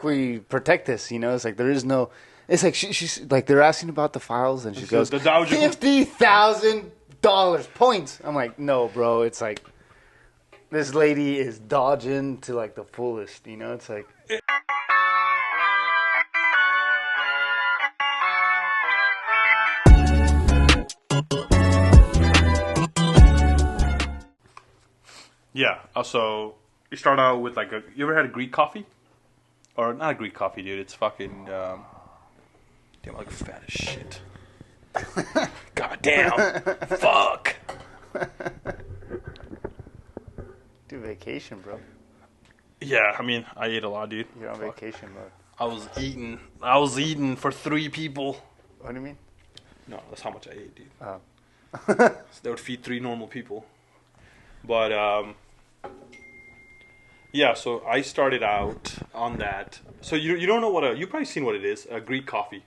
we protect this? It's like there is no. It's like she's like they're asking about the files, and she goes $50,000 points. I'm like, no, bro. It's like this lady is dodging to like the fullest. It's like. Yeah. So you start out with like you ever had a Greek coffee? Or not a Greek coffee, dude. It's fucking. Damn, I'm like fat as shit. God damn. Fuck. Do vacation, bro. Yeah, I mean, I ate a lot, dude. You're on vacation mode. I was eating for 3 people. What do you mean? No, that's how much I ate, dude. Oh. So that would feed 3 normal people. But yeah, so I started out on that. So you don't know you've probably seen what it is, a Greek coffee.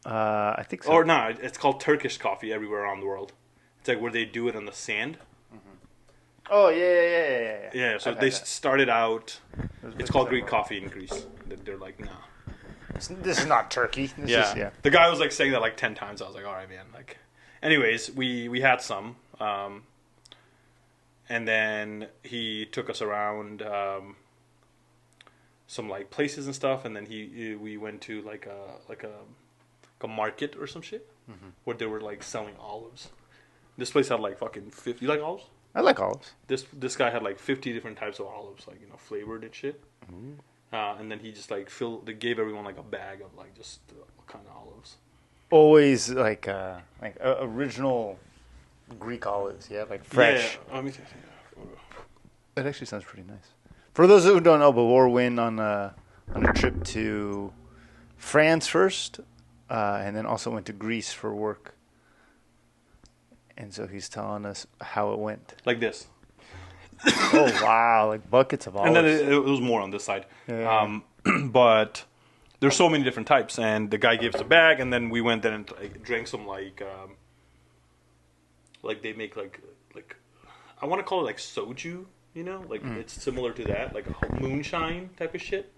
I think so. Or no, it's called Turkish coffee everywhere around the world. It's like where they do it on the sand. Mm-hmm. Oh, yeah. Yeah, so they started out, it's called Greek coffee in Greece. They're like, nah. This is not Turkey. This is. The guy was like saying that like 10 times. I was like, all right, man. Like, anyways, we had some. And then he took us around some like places and stuff, and then we went to like a market or some shit where they were like selling olives. This place had like fucking 50. You like olives? I like olives. This guy had like 50 different types of olives, like flavored and shit. And then he just like they gave everyone like a bag of like just what kind of olives. Always like original Greek olives, yeah, like fresh. Yeah. That actually sounds pretty nice. For those who don't know, Bibhor went on a trip to France first, and then also went to Greece for work. And so he's telling us how it went. Like this. Oh wow! Like buckets of olives. And then it was more on this side. Yeah. But there's so many different types, and the guy gave us a bag, and then we went there and drank some like they make like I want to call it like soju. It's similar to that, like a moonshine type of shit,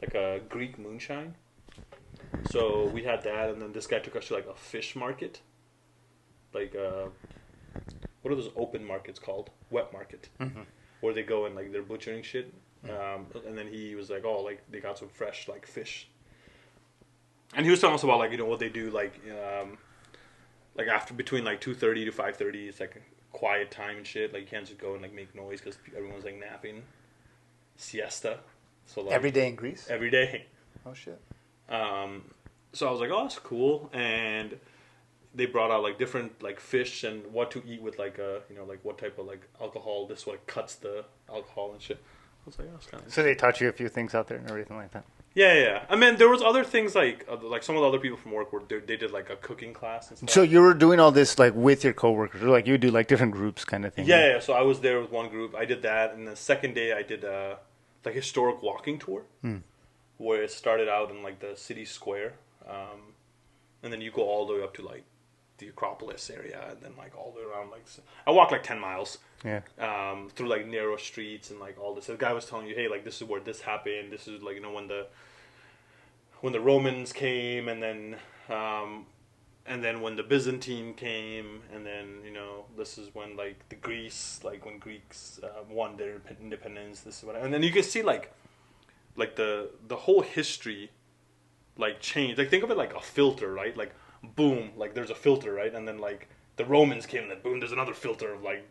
like a Greek moonshine. So we had that, and then this guy took us to like a fish market, like what are those open markets called? Wet market, where they go and like they're butchering shit. And then he was like, oh, like they got some fresh like fish, and he was telling us about like what they do like after between like 2:30 to 5:30, it's like quiet time and shit. Like you can't just go and like make noise because everyone's like napping, siesta. So like every day in Greece. Every day. Oh shit. So I was like, oh, that's cool, and they brought out like different like fish and what to eat with like like what type of like alcohol. This what cuts the alcohol and shit. I was like, oh, that's kind of. So they taught you a few things out there and everything like that. Yeah. I mean, there was other things like some of the other people from work where they did like a cooking class and stuff. So you were doing all this like with your coworkers, or like you would do like different groups kind of thing. Yeah. So I was there with one group. I did that, and the second day I did like historic walking tour, where it started out in like the city square, and then you go all the way up to like the Acropolis area, and then like all the way around. Like I walked like 10 miles. Yeah. Through like narrow streets and like all this. The guy was telling you, hey, like this is where this happened. This is like when the Romans came, and then when the Byzantine came, and then this is when like the Greece, like when Greeks won their independence. This is what, and then you can see like the whole history like change. Like think of it like a filter, right? Like boom, like there's a filter, right? And then like the Romans came, and then boom, there's another filter of like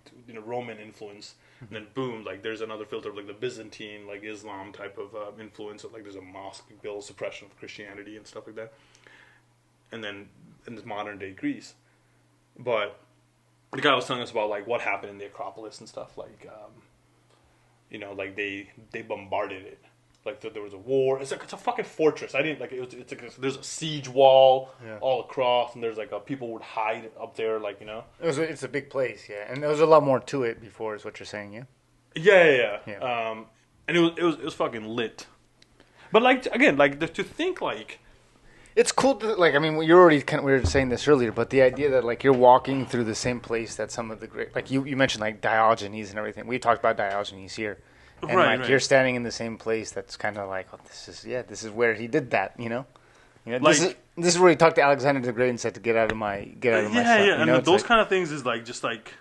Roman influence, and then boom, like there's another filter of like the Byzantine, like Islam type of influence of like there's a mosque built, suppression of Christianity and stuff like that, and then in this modern day Greece. But the guy was telling us about like what happened in the Acropolis and stuff, like like they bombarded it. Like there was a war. It's a fucking fortress. I didn't like it. It's like there's a siege wall all across, and there's like people would hide up there, like It's a big place, yeah, and there was a lot more to it before, is what you're saying, yeah. Yeah. And it was fucking lit. But like again, like to think like. It's cool to, like, I mean, we were saying this earlier, but the idea that, like, you're walking through the same place that some of the great, like, you mentioned, like, Diogenes and everything. We talked about Diogenes here. and Right, like you're standing in the same place. That's kind of like, oh, this is where he did that. Like, this is where he talked to Alexander the Great and said to get out of my sight. yeah, and those kind of things is like just like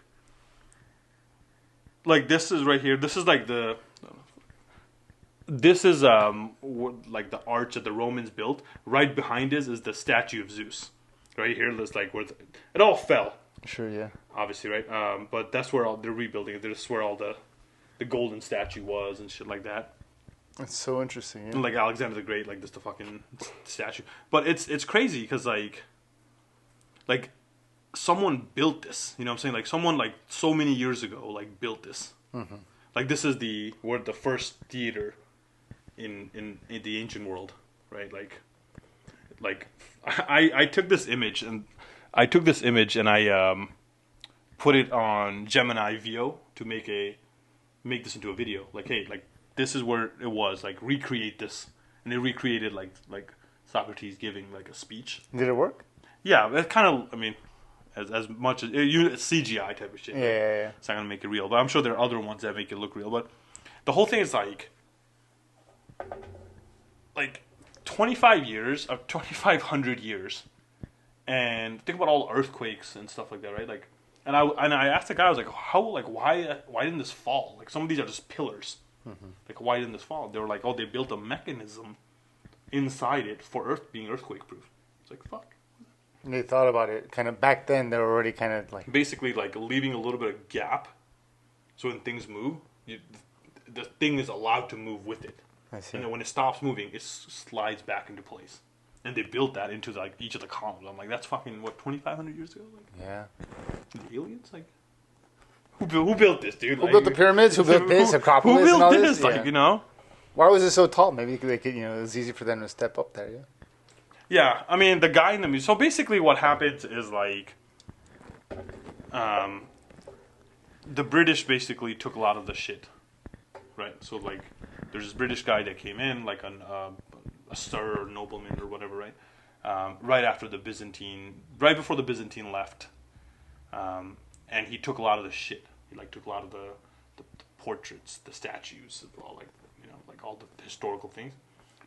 this is right here. This is like this is like the arch that the Romans built. Right behind is the statue of Zeus. Right here, there's like where it all fell. Sure, yeah. Obviously, right? But that's where they're rebuilding it. That's where all the golden statue was and shit like that. That's so interesting. Yeah. And like Alexander the Great, like just the fucking statue. But it's crazy because like someone built this. You know what I'm saying? Like someone like so many years ago like built this. Mm-hmm. Like this is the first theater in the ancient world, right? Like I took this image and I put it on Gemini VO to make this into a video. Like, hey, like this is where it was. Like, recreate this, and they recreated like Socrates giving like a speech. Did it work? Yeah, it kind of. I mean, as much as CGI type of shit. Yeah. It's not gonna make it real, but I'm sure there are other ones that make it look real. But the whole thing is like 25 years of 2,500 years. And think about all the earthquakes and stuff like that, right? Like, and I asked the guy, I was like, why didn't this fall? Like, some of these are just pillars. Mm-hmm. Like, why didn't this fall? They were like, oh, they built a mechanism inside it for being earthquake proof. It's like, fuck. And they thought about it kind of back then. They were already kind of like basically like leaving a little bit of gap, so when things move, the thing is allowed to move with it. I see. And then when it stops moving, it slides back into place. And they built that into like each of the columns. I'm like, that's fucking what 2,500 years ago. Like, yeah. The aliens, like, who built this, dude? Who built the pyramids? Who built this? Acropolis? Who built and all this? this? Like, yeah. Why was it so tall? Maybe they could, it was easy for them to step up there. Yeah. Yeah, I mean, the guy in the museum. So basically, what happens is like, the British basically took a lot of the shit, right? So like, there's this British guy that came in, like a sir or nobleman or whatever, right? Right after right before the Byzantine left, and he took a lot of the shit. He like took a lot of the portraits, the statues, all like all the historical things,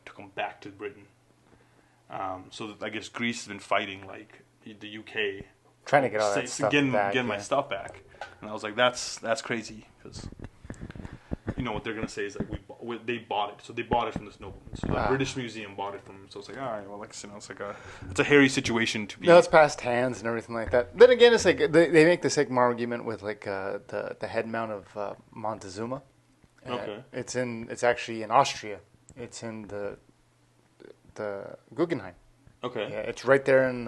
took them back to Britain. So I guess Greece has been fighting like the UK, trying to get all that stuff back. Get my stuff back, and I was like, that's crazy because. You know what they're gonna say is like they bought it, so they bought it from this nobleman. So the British Museum bought it from him. So it's like, all right, well, like it's like it's a hairy situation to be. No, it's past hands and everything like that. Then again, it's like they make the same argument with like the head mount of Montezuma. Okay. It's actually in Austria. It's in the Guggenheim. Okay. Yeah, it's right there in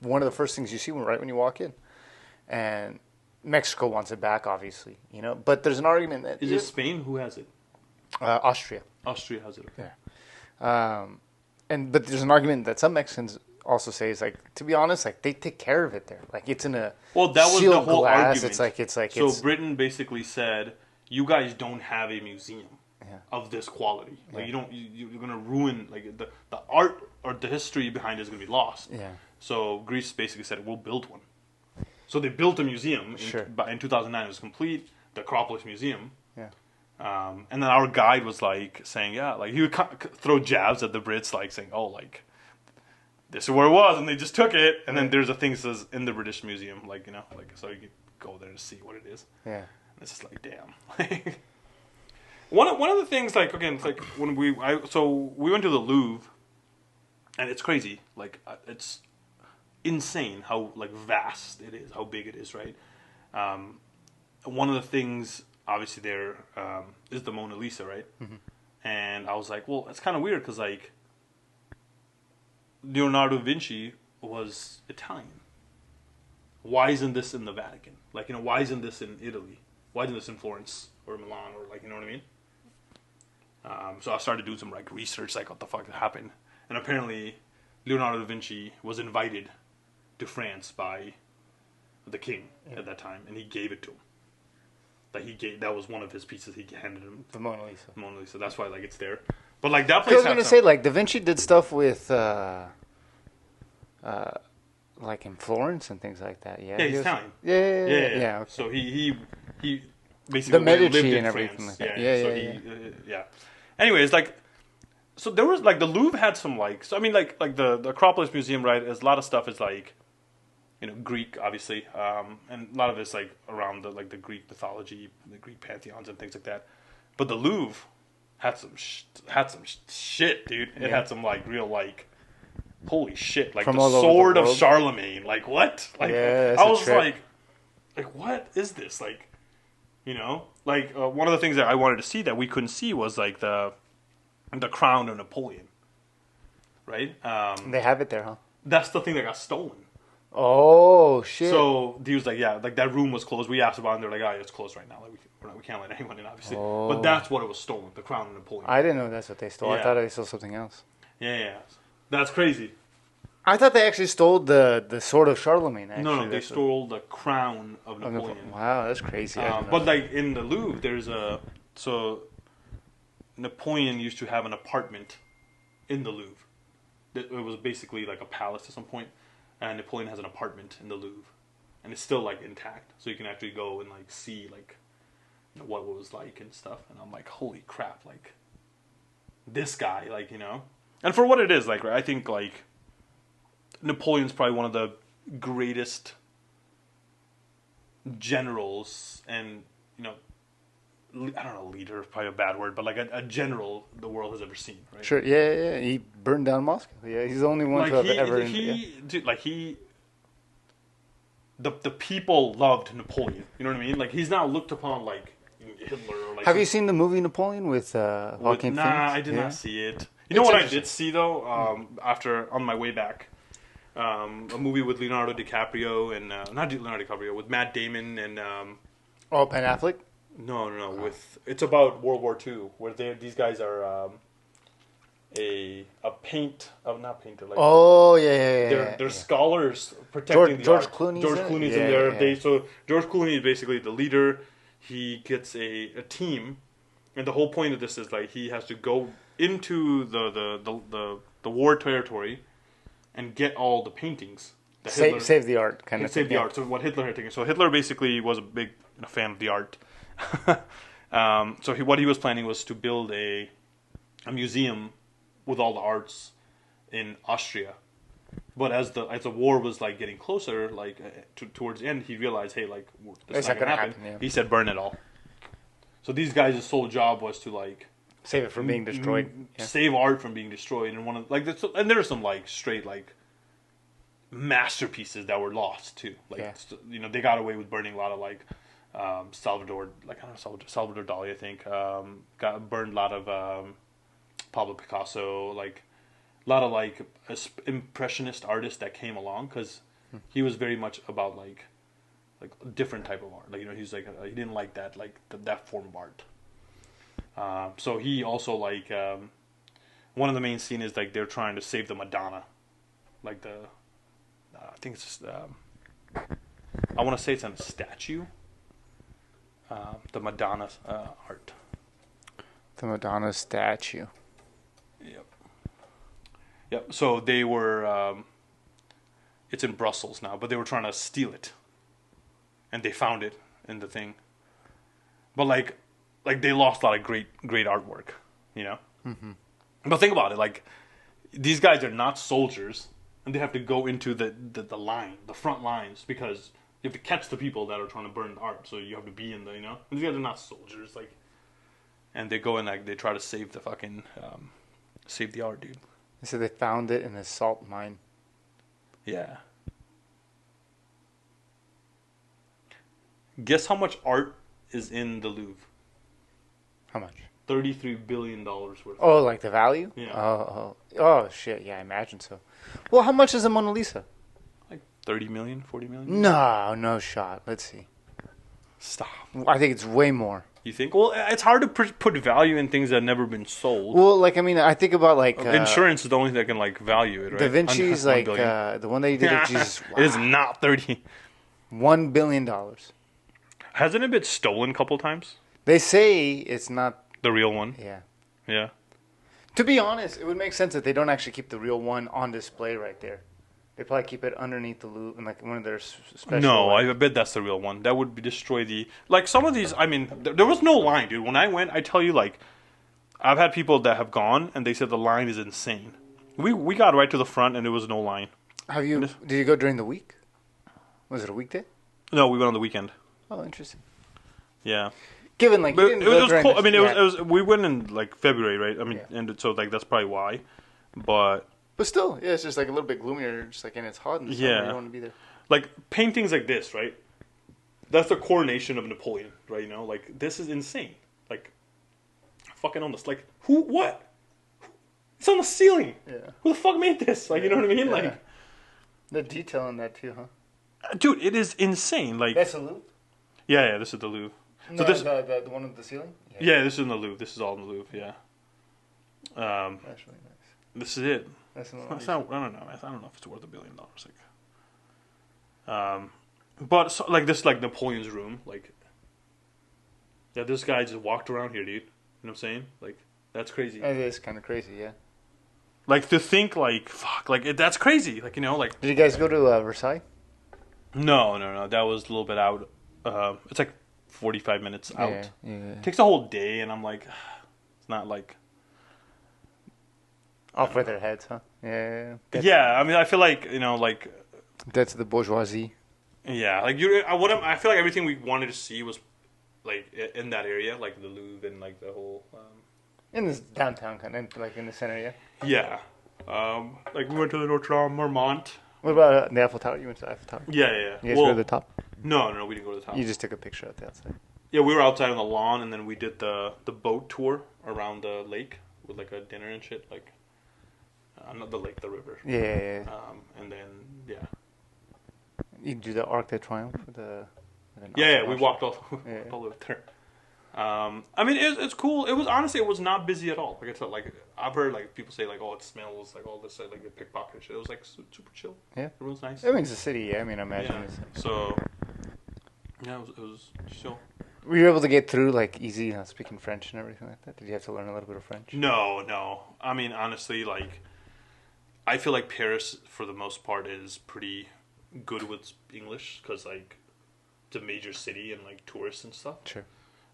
one of the first things you see right when you walk in, and. Mexico wants it back, obviously, But there's an argument that is it Spain who has it? Austria. Austria has it. Okay. Yeah. But there's an argument that some Mexicans also say is like, to be honest, like they take care of it there. Like it's in a that was the whole glass. argument. It's like so Britain basically said, you guys don't have a museum of this quality. Like you're gonna ruin like the art or the history behind it is gonna be lost. Yeah. So Greece basically said, we'll build one. So they built a museum. In 2009, it was complete. The Acropolis Museum. Yeah. And then our guide was like saying, yeah, like he would throw jabs at the Brits, like saying, oh, like this is where it was, and they just took it. And then there's a thing that says in the British Museum, like like so you can go there and see what it is. Yeah. And it's just like, damn. one of the things, like again, it's like when we went to the Louvre, and it's crazy, like it's. Insane how like vast it is, how big it is, right? One of the things, obviously, there is the Mona Lisa, right? Mm-hmm. And I was like, well, it's kind of weird because like Leonardo da Vinci was Italian. Why isn't this in the Vatican? Like, why isn't this in Italy? Why isn't this in Florence or Milan or like, you know what I mean? So I started doing some like research, like what the fuck happened, and apparently Leonardo da Vinci was invited to France by the king at that time, and he gave it to him. Like that was one of his pieces. He handed him the Mona Lisa. Mona Lisa. That's why like it's there. But like that place. I was gonna say like Da Vinci did stuff with like in Florence and things like that. Yeah. Yeah, he's Italian. Yeah. Okay. So he basically The lived Medici in and everything France. like that. Yeah. So yeah. Anyways, like, so there was like the Louvre had some like, so I mean like the Acropolis Museum, right? Is a lot of stuff is like, Greek, obviously, and a lot of it's like around the Greek mythology, the Greek pantheons and things like that. But the Louvre had some shit, dude. It had some like real like, holy shit, like From the all over the sword of world. Charlemagne. Like what? Like Yeah, that's I a was trip. like what is this? Like, like one of the things that I wanted to see that we couldn't see was like the crown of Napoleon, right? They have it there, huh? That's the thing that got stolen. Oh shit! So he was like, yeah, like that room was closed. We asked about it, and they're like, oh, yeah, it's closed right now. Like we can't let anyone in, obviously. But that's what it was stolen, the crown of Napoleon. I didn't know that's what they stole. I Yeah. thought they stole something else. Yeah. That's crazy. I thought they actually stole the sword of Charlemagne. Actually. No, they stole the crown of Of Napoleon. Wow, that's crazy. I didn't know But that. like in the Louvre, there's so Napoleon used to have an apartment in the Louvre. It was basically like a palace at some point, and Napoleon has an apartment in the Louvre, and it's still like intact, so you can actually go and like see like what it was like and stuff. And I'm like, holy crap, like this guy, like and for what it is, like I think like Napoleon's probably one of the greatest generals and I don't know, leader, probably a bad word, but like a general the world has ever seen, right? Sure, yeah. He burned down Moscow. Yeah, he's the only one to have ever. Dude, like the people loved Napoleon. You know what I mean? Like he's not looked upon like Hitler or like. Have you seen the movie Napoleon with Joaquin Phoenix? Nah, I did not see it. You know what I did see though? After on my way back, a movie with Leonardo DiCaprio and not Leonardo DiCaprio, with Matt Damon and Oh, Ben Affleck. no, with it's about World War II, where these guys are not painter, like Oh yeah. they're scholars protecting the George art. Clooney's George in it? Clooney's Yeah, in there. yeah. So George Clooney is basically the leader. He gets a team, and the whole point of this is like he has to go into the war territory and get all the paintings. That Save the art, kind of. save the art. So what Hitler had taken. So Hitler basically was a big fan of the art. So what he was planning was to build a museum with all the arts in Austria. But as the war was like getting closer, like towards the end, he realized, hey, like this is not gonna happen. Yeah. He said, burn it all. So these guys' sole job was to like Save it from being destroyed. Yeah. save art from being destroyed. And and there are some like straight like masterpieces that were lost too. Like they got away with burning a lot of like Salvador Dali, I think, got burned a lot of Pablo Picasso, like a lot of like impressionist artists that came along, because he was very much about like a different type of art. Like he's like he didn't like that that form of art. So he also like one of the main scenes is like they're trying to save the Madonna, like I think it's just, I want to say it's on a statue. The Madonna art. The Madonna statue. Yep. So they were. It's in Brussels now, but they were trying to steal it, and they found it in the thing. But like they lost a lot of great artwork, Mm-hmm. But think about it, like these guys are not soldiers, and they have to go into the front lines, because you have to catch the people that are trying to burn the art. So you have to be in the, And these guys are not soldiers, like, and they go and like they try to save the fucking save the art, dude. They said they found it in a salt mine. Yeah. Guess how much art is in the Louvre? How much? $33 billion worth. Oh, like the value? Yeah. Oh, shit. Yeah, I imagine so. Well, how much is a Mona Lisa? Like 30 million, 40 million? No shot. Let's see. Stop. I think it's way more. You think? Well, it's hard to put value in things that have never been sold. Well, like, I mean, I think about, like... insurance is the only thing that can, like, value it, right? Da Vinci's, like, the one that he did of Jesus... It is not 30. $1 billion. Hasn't it been stolen a couple times? They say it's not... The real one? Yeah. Yeah. To be honest, it would make sense that they don't actually keep the real one on display right there. They probably keep it underneath the Louvre and like one of their special. No, I bet that's the real one. That would destroy the like some of these. I mean, there was no line, dude. When I went, I tell you, like, I've had people that have gone and they said the line is insane. We got right to the front and there was no line. Did you go during the week? Was it a weekday? No, we went on the weekend. Oh, interesting. Yeah. Given like it was cool. I mean, it was we went in like February, right? I mean, and so like that's probably why. But still, yeah, it's just like a little bit gloomier, just like, and it's hot in the summer. You don't want to be there. Like paintings like this, right? That's the coronation of Napoleon, right? You know, like this is insane. Like, fucking almost like who? What? It's on the ceiling. Yeah. Who the fuck made this? Like, you know what I mean? Yeah. Like the detail in that too, huh? Dude, it is insane. Like that's the Louvre. Yeah, this is the Louvre. No, so this the one on the ceiling. Yeah, this is in the Louvre. This is all in the Louvre. Yeah. That's really nice. This is it. That's not, I don't know. I don't know if it's worth $1 billion. Like, but so, like this, like Napoleon's room, like, yeah, this guy just walked around here, dude. You know what I'm saying? Like, that's crazy. It is kind of crazy, yeah. Like to think, like, fuck, like that's crazy. Like, you know, like. Did you guys go to Versailles? No. That was a little bit out. It's like 45 minutes out. Yeah. It takes a whole day, and I'm like, it's not like. Off with their heads, huh? Yeah. Yeah, I mean, I feel like, you know, like... That's the bourgeoisie. Yeah, like, I feel like everything we wanted to see was, like, in that area, like the Louvre and, like, the whole... in this downtown, kind of, like, in the center, yeah? Yeah. Like, we went to the Notre Dame, Marmont. What about the Eiffel Tower? You went to the Eiffel Tower? Yeah. You guys go to the top? No, we didn't go to the top. You just took a picture at the outside? Yeah, we were outside on the lawn, and then we did the boat tour around the lake with, like, a dinner and shit, like... not the lake, the river. Yeah. And then, yeah. You do the Arc de Triomphe? We walked all the way there. I mean, it's cool. It was not busy at all. Like I said, like I've heard like people say like, oh, it smells like all this, like the pickpocket shit. It was like super chill. Yeah, everyone's nice. I mean, it's a city. Yeah, I mean, I imagine. Yeah. It's like... So, yeah, it was chill. Were you able to get through like easy, you know, speaking French and everything like that? Did you have to learn a little bit of French? No. I mean, honestly, like I feel like Paris for the most part is pretty good with English because like it's a major city and like tourists and stuff. Sure.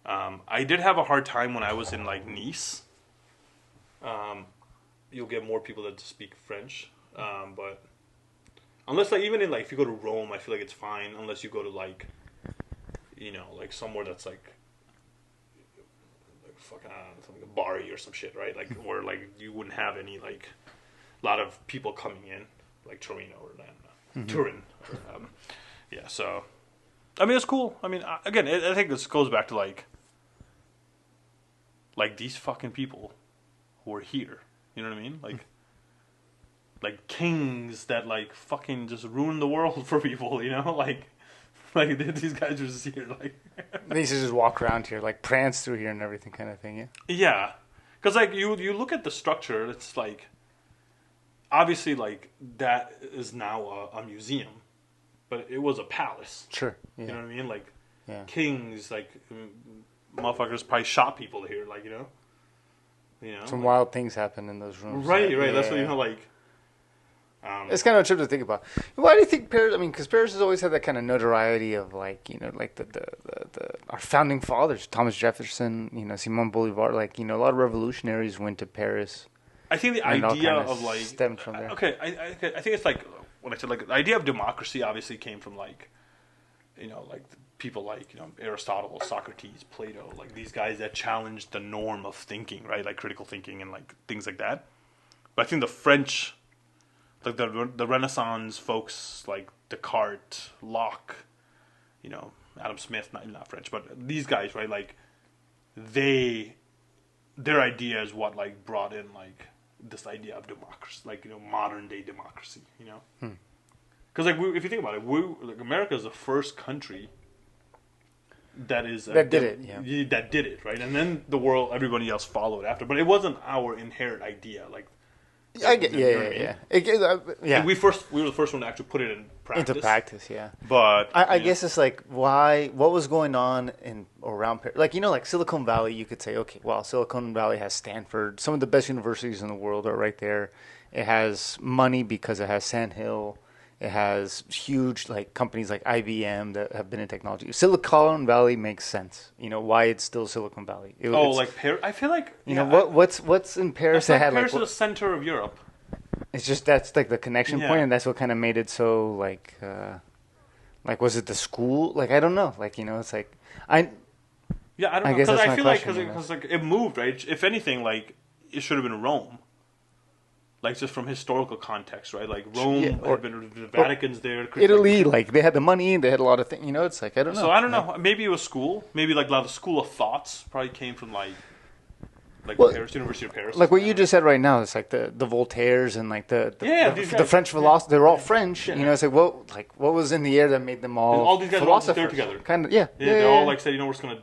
I did have a hard time when I was in like Nice. You'll get more people that speak French, but unless like even in like if you go to Rome, I feel like it's fine. Unless you go to like, you know, like somewhere that's like fucking something like Bari or some shit, right? Like where like you wouldn't have any like a lot of people coming in, like Torino or Turin. Yeah, so I mean it's cool. I mean again, I think this goes back to like these fucking people who are here. You know what I mean? Like kings that like fucking just ruin the world for people. You know, like these guys are just here. Like they used to just walk around here, like prance through here and everything, kind of thing. Yeah. Yeah, because like you look at the structure, it's like obviously like that is now a museum, but it was a palace. Sure. Yeah. You know what I mean? Like kings, like motherfuckers probably shot people here. Like you know. Some wild things happen in those rooms. Right. That's what you know. Like. It's kind of a trip to think about. Why do you think Paris? I mean, because Paris has always had that kind of notoriety of like, you know, like the our founding fathers, Thomas Jefferson, you know, Simon Bolivar, like, you know, a lot of revolutionaries went to Paris. I think the idea of like stemmed from there. Okay, I think it's like when I said like the idea of democracy obviously came from like, you know, like people like, you know, Aristotle, Socrates, Plato, like these guys that challenged the norm of thinking, right? Like critical thinking and like things like that. But I think the French. Like the Renaissance folks, like Descartes, Locke, you know, Adam Smith, not French, but these guys, right? Like their idea is what like brought in like this idea of democracy, like, you know, modern day democracy, you know. Because like if you think about it, like America is the first country that did it, that did it, right? And then the world, everybody else followed after, but it wasn't our inherent idea, like. I get, yeah. We were the first one to actually put it in practice. Into practice, yeah. But I guess it's like what was going on around Paris? Like, you know, like Silicon Valley, you could say, okay, well, Silicon Valley has Stanford. Some of the best universities in the world are right there. It has money because it has Sand Hill. It has huge like companies like IBM that have been in technology. Silicon Valley makes sense. You know why it's still Silicon Valley. It's, like Paris. I feel like you know what's in Paris that had Paris like is the center of Europe. it's just that's like the connection Yeah. point, and that's what kind of made it so like was it the school? Like I don't know. Like it's like I Yeah, I don't know guess because that's I my feel like question, because like it moved, right? If anything, like it should have been Rome. Like just from historical context, right? Like Rome had been the Vatican's there. Italy, like they had the money, they had a lot of things. It's like I don't know. So I don't know. Maybe it was school. Maybe like a lot of school of thoughts probably came from like Paris, University of Paris. Like what you just said right now, it's like the Voltaires and like the French philosophers. They're all French. Yeah. It's like what was in the air that made them all and all these guys philosophers? were all there together. Kind of, They all like said, we're just gonna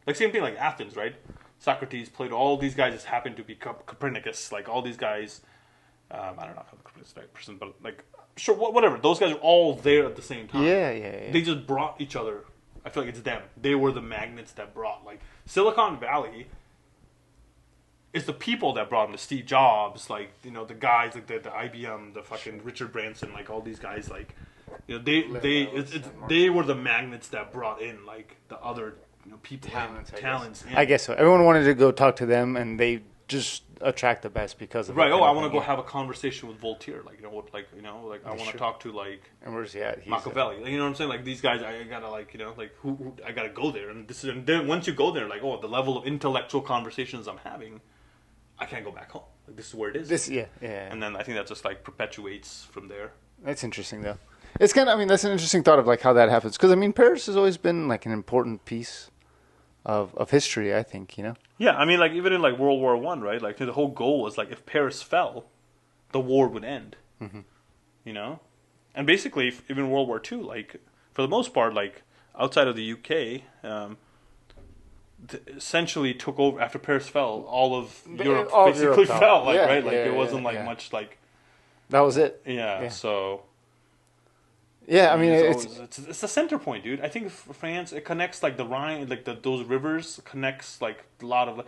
like same thing like Athens, right? Socrates, Plato, all these guys just happened to be Copernicus. Like all these guys. I don't know if I'm the right person, but like, sure, whatever. Those guys are all there at the same time. Yeah. They just brought each other. I feel like it's them. They were the magnets that brought, like, Silicon Valley is the people that brought them. The Steve Jobs, like, the guys, like the IBM, the fucking Richard Branson, like all these guys, like, they were the magnets that brought in, like, the other, people, talents. I guess so. Everyone wanted to go talk to them, and they just attract the best because of right. I want to go have a conversation with Voltaire. Like I want to talk to like and where's he at? Machiavelli. Like, you know what I'm saying? Like these guys, I gotta like who I gotta go there. And then once you go there, like the level of intellectual conversations I'm having, I can't go back home. Like this is where it is. Yeah. And then I think that just like perpetuates from there. That's interesting though. It's kind of that's an interesting thought of like how that happens because Paris has always been like an important piece of history, I think, Yeah, I mean, like, even in, like, World War I, right? Like, the whole goal was, like, if Paris fell, the war would end. Mm-hmm. And basically, even in World War II, like, for the most part, like, outside of the UK, essentially took over, after Paris fell, all of Europe basically fell, like, right? Like, it wasn't, much, like... That was it. Yeah, so... Yeah, I mean, it's the center point, dude. I think France, it connects like the Rhine, like those rivers connects like a lot of.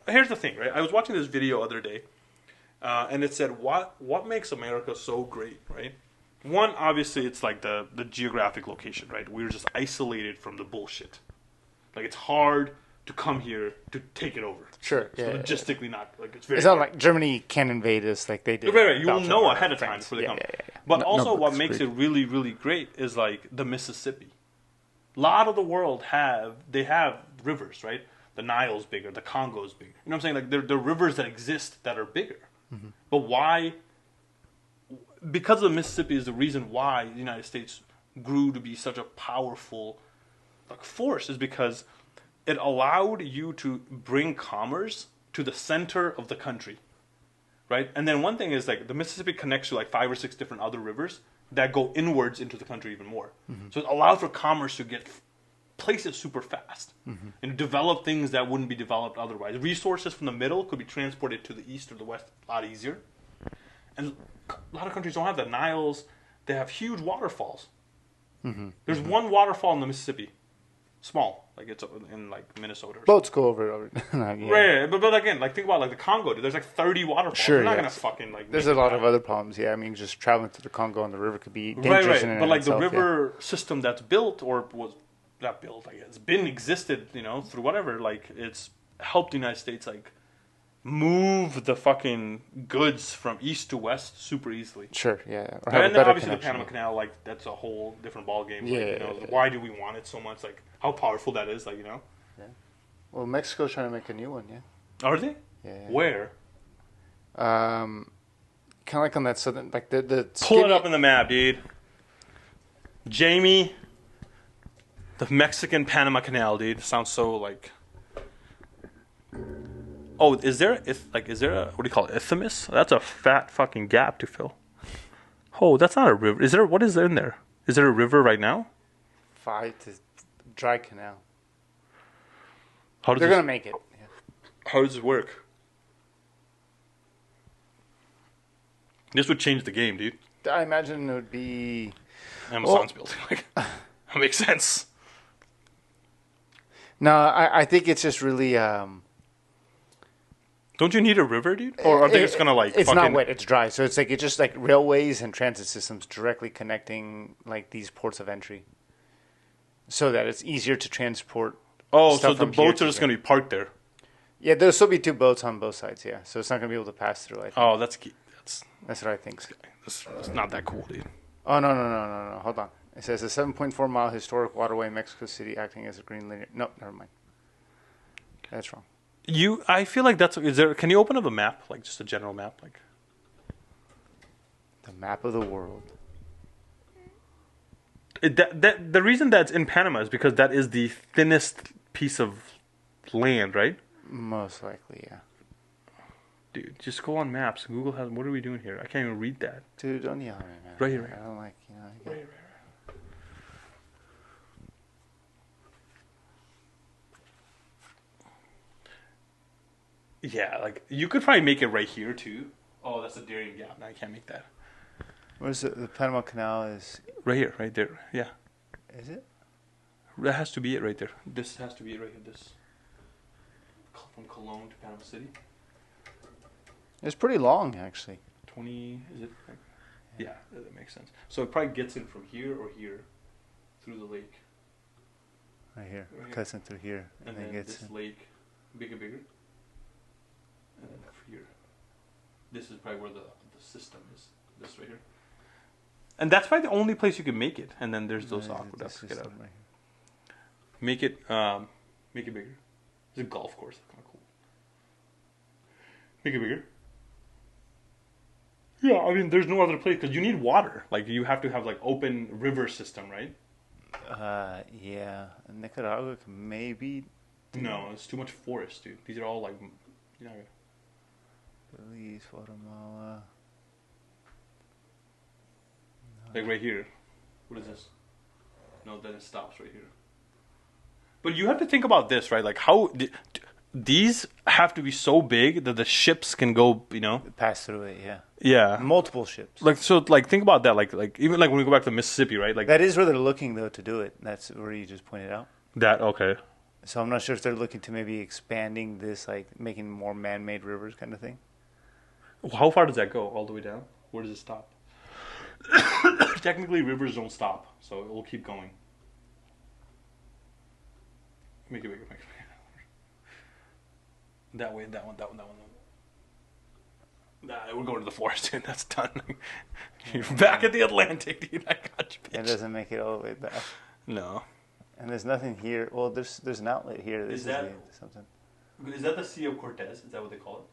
Here's the thing, right? I was watching this video other day, and it said what makes America so great, right? One, obviously, it's like the geographic location, right? We're just isolated from the bullshit. Like it's hard to come here to take it over. Sure, logistically not like it's very. It's not like Germany can invade us like they did. Right. You will know ahead of time before they come. Yeah. But also, what makes it really, really great is like the Mississippi. A lot of the world have rivers, right? The Nile's bigger, the Congo's bigger. You know what I'm saying? Like they're rivers that exist that are bigger. Mm-hmm. But why? Because the Mississippi is the reason why the United States grew to be such a powerful like force is because it allowed you to bring commerce to the center of the country, right? And then one thing is like the Mississippi connects to like 5 or 6 different other rivers that go inwards into the country even more. Mm-hmm. So it allowed for commerce to get places super fast and develop things that wouldn't be developed otherwise. Resources from the middle could be transported to the east or the west a lot easier. And a lot of countries don't have the Niles. They have huge waterfalls. Mm-hmm. There's one waterfall in the Mississippi. Small, like it's in like Minnesota. Boats go over it. Right, but again, like think about like the Congo. Dude, there's like 30 waterfalls. Sure, you're not gonna fucking like. There's a lot of other problems. Yeah, I mean, just traveling to the Congo on the river could be dangerous. Right. But like the river system that's built or was not built, I guess, it's been existed, through whatever. Like it's helped the United States like move the fucking goods from east to west super easily. Sure, yeah. And then obviously the Panama Canal, like that's a whole different ballgame. Like, why do we want it so much? Like how powerful that is, like Yeah. Well, Mexico's trying to make a new one, yeah. Are they? Yeah. Where? Kind of like on that southern, like the. Pull it up in the map, dude. Jamie, the Mexican Panama Canal, dude. Sounds so like. Oh, is there a, what do you call it, isthmus? That's a fat fucking gap to fill. Oh, that's not a river. What is in there? Is there a river right now? It's dry canal. They're going to make it. Yeah. How does it work? This would change the game, dude. I imagine it would be... Amazon's building. Like, that makes sense. No, I think it's just really... Don't you need a river, dude? Or are they just gonna like? It's fucking... not wet; it's dry. So it's just like railways and transit systems directly connecting like these ports of entry, so that it's easier to transport. Oh, so stuff the from here boats to are just there. gonna be parked there. Yeah, there'll still be two boats on both sides. Yeah, so it's not gonna be able to pass through. I think. Oh, that's key. That's what I think. That's not that cool, dude. Oh no! Hold on. It says a 7.4-mile historic waterway in Mexico City acting as a green linear. No, never mind. That's wrong. I feel like that's. Is there? Can you open up a map, like just a general map, like? The map of the world. The reason that's in Panama is because that is the thinnest piece of land, right? Most likely, yeah. Dude, just go on maps. Google has. What are we doing here? I can't even read that. Dude, don't yell at me, man. Right here. I don't like, Right. Yeah, like you could probably make it right here too. Oh, that's a Darien Gap. No, I can't make that. Where's the Panama Canal is? Right here, right there. Yeah, Is it? that has to be it right there. This has to be it right here. This from Cologne to Panama City. It's pretty long, actually. 20. Is it? Yeah, that makes sense. So it probably gets in from here or here through the lake. Right here. Right here. Cuts in through here. And then then gets this in. lake, bigger. And then here. This is probably where the system is. This right here. And that's probably the only place you can make it. And then there's those aqueducts. Get out. Right Make it bigger. It's a golf course. That's kind of cool. Make it bigger. Yeah, I mean, there's no other place because you need water. Like you have to have like open river system, right? Yeah. Nicaragua can maybe. No, it's too much forest, dude. These are all like, you know. Belize, Guatemala. Like right here. What is this? No, then it stops right here. But you have to think about this, right? Like how these have to be so big that the ships can go, you know, Pass through it, yeah. yeah, Multiple ships. like so, like think about that, like even like when we go back to Mississippi, right? Like That is where they're looking, though, to do it. That's where you just pointed out. that. Okay, So I'm not sure if they're looking to maybe expanding this, like making more man-made rivers kind of thing. how far does that go? All the way down? Where does it stop? Technically, rivers don't stop, so it will keep going. Make it bigger, make it bigger. That way, that one. Nah, we're going to the forest, dude. That's done. You're back at the Atlantic, dude. I got you, It bitch. doesn't make it all the way back. No. And there's nothing here. Well, there's an outlet here. This Is that- the- something? Is that the Sea of Cortez? Is that what they call it?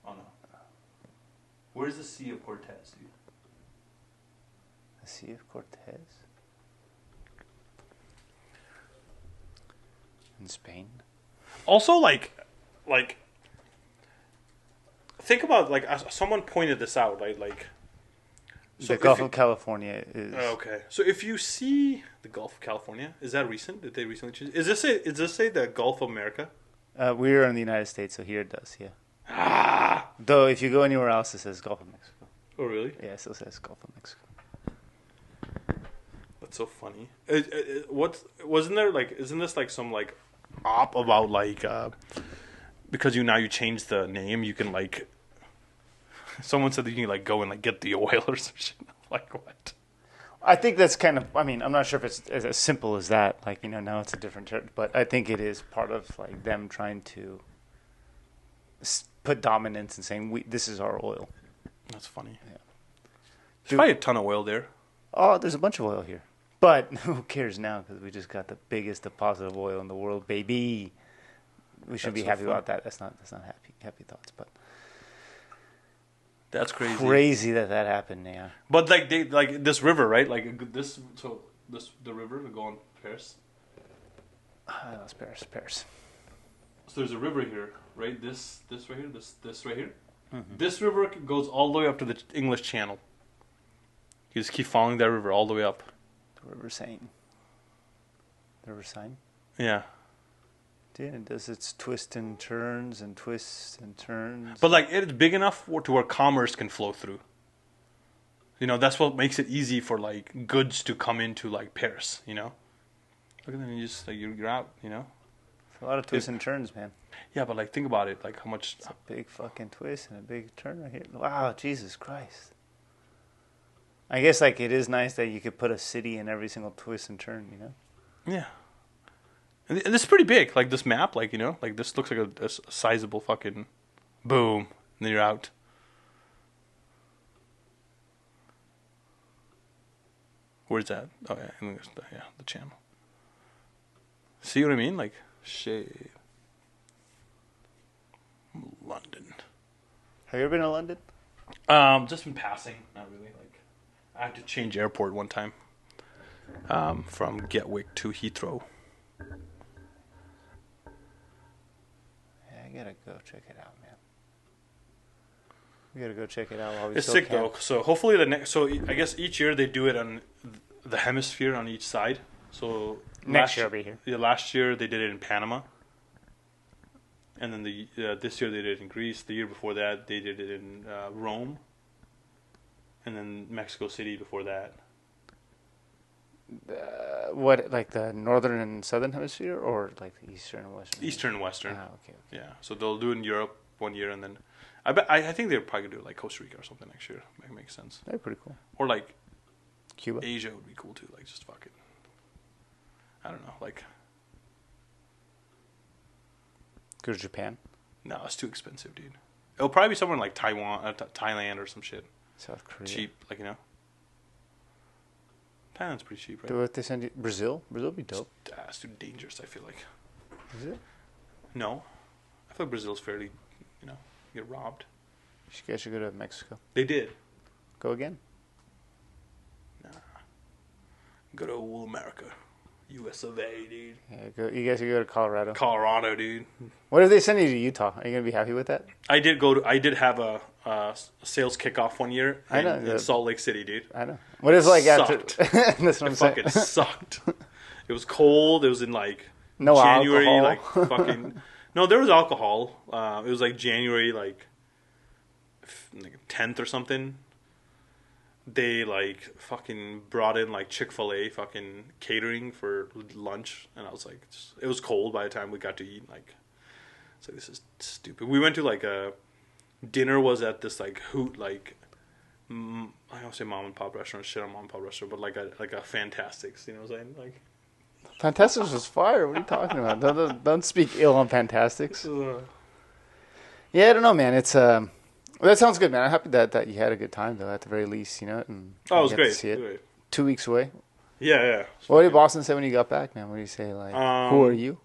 Oh, no. Where's the Sea of Cortez, dude? The Sea of Cortez? In Spain? Also, like, think about, like, someone pointed this out, right? Like, so the Gulf of California is. okay. So if you see the Gulf of California, is that recent? Did they recently change? Is this say the Gulf of America? We're in the United States, so here it does, yeah. Ah. Though if you go anywhere else, it says Gulf of Mexico. Oh, really? Yeah, it still says Gulf of Mexico. That's so funny. Wasn't there like? Isn't this like some like op about like because you change the name, you can like. Someone said that you can like go and like get the oil or some shit. Like what? I think that's kind of. I mean, I'm not sure if it's as simple as that. Like now it's a different church, but I think it is part of like them trying to put dominance and saying this is our oil. That's funny. Yeah. There's probably a ton of oil there. Oh, there's a bunch of oil here, but who cares now? Because we just got the biggest deposit of oil in the world, baby. We should That's be so happy fun. about that. That's not happy thoughts, but That's crazy. crazy that happened. Yeah. But like they like this river, right? Like this. So the river would go on Paris. That's Paris. So there's a river here, right? This right here. This right here. Mm-hmm. This river goes all the way up to the English Channel. You just keep following that river all the way up. The River Seine. The River Seine. Yeah. Dude, it does its twists and turns. But like it's big enough to where commerce can flow through. You know, that's what makes it easy for like goods to come into like Paris. You know, look at them. You just like you're out. You know, It's a lot of twists and turns, man. Yeah, but like think about it, like how much. It's a big fucking twist and a big turn right here. Wow, Jesus Christ. I guess like it is nice that you could put a city in every single twist and turn, you know? Yeah. And this is pretty big. Like this map, like, you know, like this looks like a sizable fucking boom. And then you're out. Where's that? Oh, yeah. And there's the channel. See what I mean? Like, shade. London. Have you ever been to London? Just been passing. Not really. Like, I had to change airport one time. From Gatwick to Heathrow. Yeah, I gotta go check it out, man. We gotta go check it out while we It's still sick can. though. So hopefully so I guess each year they do it on the hemisphere on each side. So Next year I'll be here. Yeah, last year they did it in Panama. And then this year they did it in Greece. The year before that they did it in Rome. And then Mexico City before that. What, like the northern and southern hemisphere, or like the eastern and western? Eastern and Western. Ah, okay. Yeah. So they'll do it in Europe one year, and then I think they're probably gonna do it like Costa Rica or something next year. That makes sense. That'd be pretty cool. Or like Cuba. Asia would be cool too. Like just fucking. I don't know. Like Go to Japan. no, it's too expensive, dude. It'll probably be somewhere in like Taiwan, Thailand, or some shit. South Korea. Cheap, like, you know. Thailand's pretty cheap, right? Do what they send you? Brazil? Brazil would be dope. It's too dangerous, I feel like. Is it? No. I feel like Brazil's fairly, you know, get robbed. You guys should go to Mexico. They did. Go again? Nah. Go to old America. US of A, dude. Yeah, go. You guys should go to Colorado. Colorado, dude. What if they send you to Utah? Are you gonna be happy with that? I did have a sales kickoff one year in Salt Lake City, dude. I know. What if like Sucked. after? That's what I'm It saying. fucking sucked. It was cold. It was in like No January, alcohol. like fucking. No, there was alcohol. It was like January, like 10th or something. They like fucking brought in like Chick-fil-A fucking catering for lunch, and I was like, it was cold by the time we got to eat. Like, it's like, this is stupid. We went to like a dinner was at this like I don't say mom and pop restaurant, shit on mom and pop restaurant, but like a Fantastics, you know what I'm saying? Like, Fantastics was fire. What are you talking about? Don't speak ill on Fantastics. Yeah, I don't know, man. It's that sounds good, man. I'm happy that you had a good time though, at the very least, you know. And oh, it was you got great. to see it. Great. 2 weeks away. Yeah. What did Boston say when you got back, man? What did he say? Like, who are you?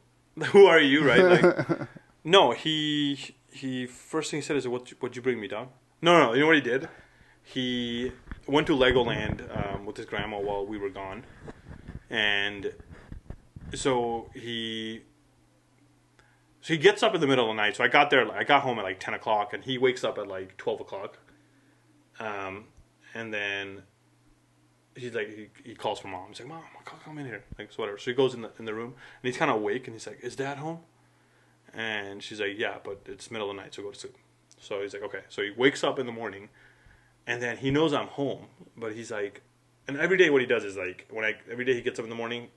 Who are you, right? Like, no, he first thing he said is, what'd you bring me, dog? No. You know what he did? He went to Legoland with his grandma while we were gone, and so he gets up in the middle of the night. So I got home at like 10 o'clock, and he wakes up at like 12 o'clock. And then he's like, he calls for mom. He's like, Mom, come in here. Like, so whatever. So he goes in the room, and he's kind of awake, and he's like, is Dad home? And she's like, yeah, but it's middle of the night, so go to sleep. So he's like, okay. So he wakes up in the morning, and then he knows I'm home, but he's like, and every day what he does is like, every day he gets up in the morning,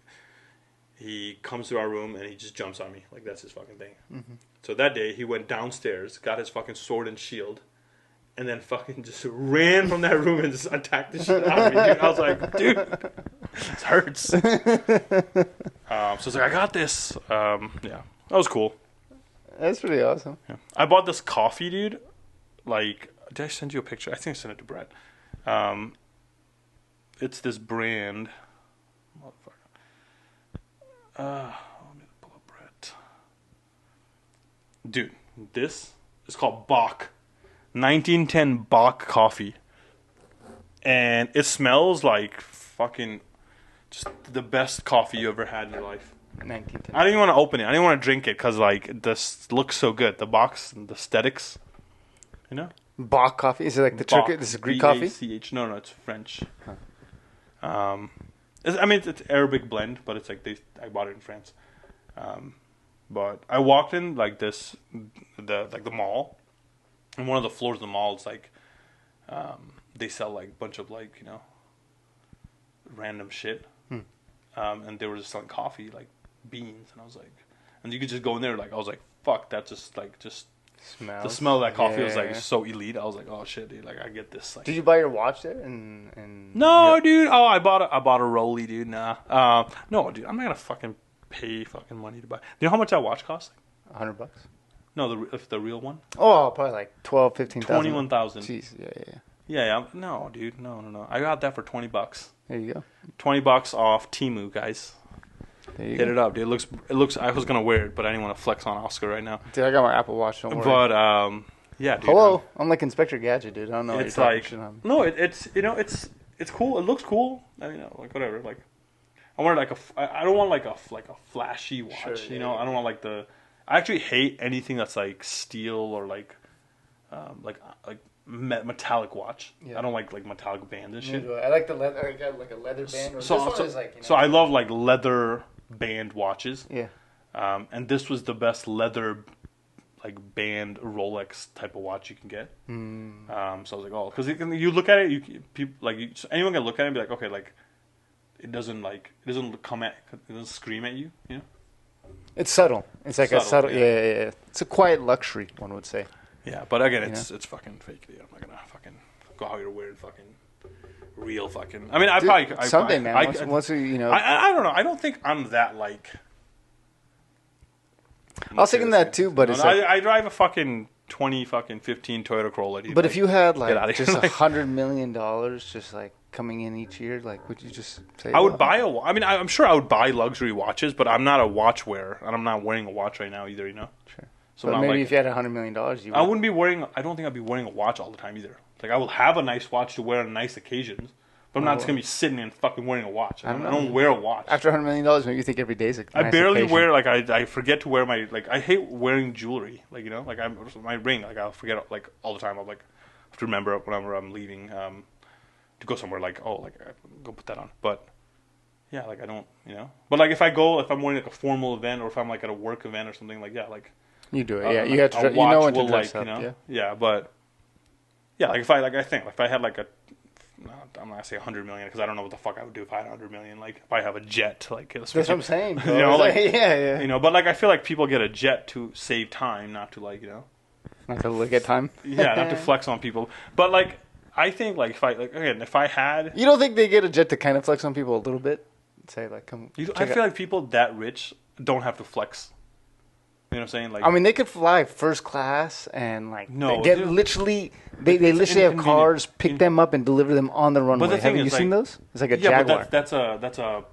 he comes to our room and he just jumps on me. Like, that's his fucking thing. Mm-hmm. So that day, he went downstairs, got his fucking sword and shield, and then fucking just ran from that room and just attacked the shit out of me, dude. I was like, dude, this hurts. So I was like, I got this. Yeah, that was cool. That's pretty awesome. Yeah. I bought this coffee, dude. Like, did I send you a picture? I think I sent it to Brett. It's this brand. Let me pull up Brett. Dude, this is called Bach. 1910 Bach coffee. And it smells like fucking just the best coffee you ever had in your life. 1910. I didn't even want to open it. I didn't want to drink it because, like, this looks so good. The box and the aesthetics. You know? Bach coffee? Is it like the Turkish? This is Greek coffee? B-A-C-H. No, it's French. Huh. It's Arabic blend, but it's like I bought it in France. But I walked in like the mall, and one of the floors of the mall is like, they sell like a bunch of like, you know, random shit. And they were just selling coffee, like beans, and I was like, and you could just go in there. Like I was like, fuck, that just Smells. the smell of that coffee was like Yeah. so elite. I was like, oh shit, dude, like I get this. Like, Did you buy your watch there? And no, dude. Oh, I bought a Rolly, dude. Nah. No, dude. I'm not gonna fucking pay fucking money to buy. You know how much that watch costs? $100. No, the real one. Oh, probably like 12, 15,000. 21,000. Jeez, yeah. Yeah. No, dude. No. I got that for $20. There you go. $20 off Temu, guys. There you Hit go. it up, dude. It looks. I was gonna wear it, but I didn't want to flex on Oskar right now. Dude, I got my Apple Watch. Don't worry. But yeah, dude. Hello, I'm like Inspector Gadget, dude. I don't know. It's what you're like talking shit on. no, it's it's cool. It looks cool. I mean, like whatever. Like I want like I don't want like a flashy watch. Sure, You yeah, know, yeah. I don't want like the. I actually hate anything that's like steel or like metallic watch. Yeah. I don't like metallic bands and shit. I like the leather. I got like a leather band. So I love like leather band watches. Yeah. And this was the best leather like band Rolex type of watch you can get. So I was like, oh, because you look at it, anyone can look at it and be like, okay, like it doesn't scream at you, you know? It's subtle. It's like a Subtle, subtle. Yeah. It's a quiet luxury, one would say. Yeah, but again, it's fucking fake, dude. I'm not gonna fucking go out here wearing fucking real fucking. I mean, Someday, man. Once you know. I don't know. I don't think I'm that like. I was thinking that too, but I drive a fucking 2015 Toyota Corolla, dude. But if you had get outta like here. just $100 million just like coming in each year, like would you just say? I would buy I mean, I'm sure I would buy luxury watches, but I'm not a watch wearer, and I'm not wearing a watch right now either. You know. Sure. So But I'm maybe like, if you had $100 million, you would. I wouldn't be wearing. I don't think I'd be wearing a watch all the time either. Like I will have a nice watch to wear on nice occasions, but I'm not just gonna be sitting and fucking wearing a watch. I don't wear a watch. After $100 million, maybe you think every day is a I nice barely occasion. wear I forget to wear my I hate wearing jewelry. Like you know, like my ring. Like I'll forget like all the time. I'll like have to remember whenever I'm leaving to go somewhere. Like I go put that on. But yeah, like I don't But like if I'm wearing like a formal event or if I'm like at a work event or something like like You do it. Yeah, you have to. a You know watch when to will, dress like, up. Yeah, but yeah, like if I had like I'm not gonna say 100 million because I don't know what the fuck I would do if I had 100 million. Like if I have a jet, like That's what I'm saying. you know, like yeah. but like I feel like people get a jet to save time, not to like Not to look at time. yeah, not to flex on people. But like I think like if I had, You don't think they get a jet to kind of flex on people a little bit? Say like, come. I feel like people that rich don't have to flex. You know what I'm saying? Like I mean, they could fly first class and like No, they get dude. literally they literally have cars pick them up and deliver them on the runway. the thing Have you is, seen like- those? It's like a yeah, Jaguar. but that's a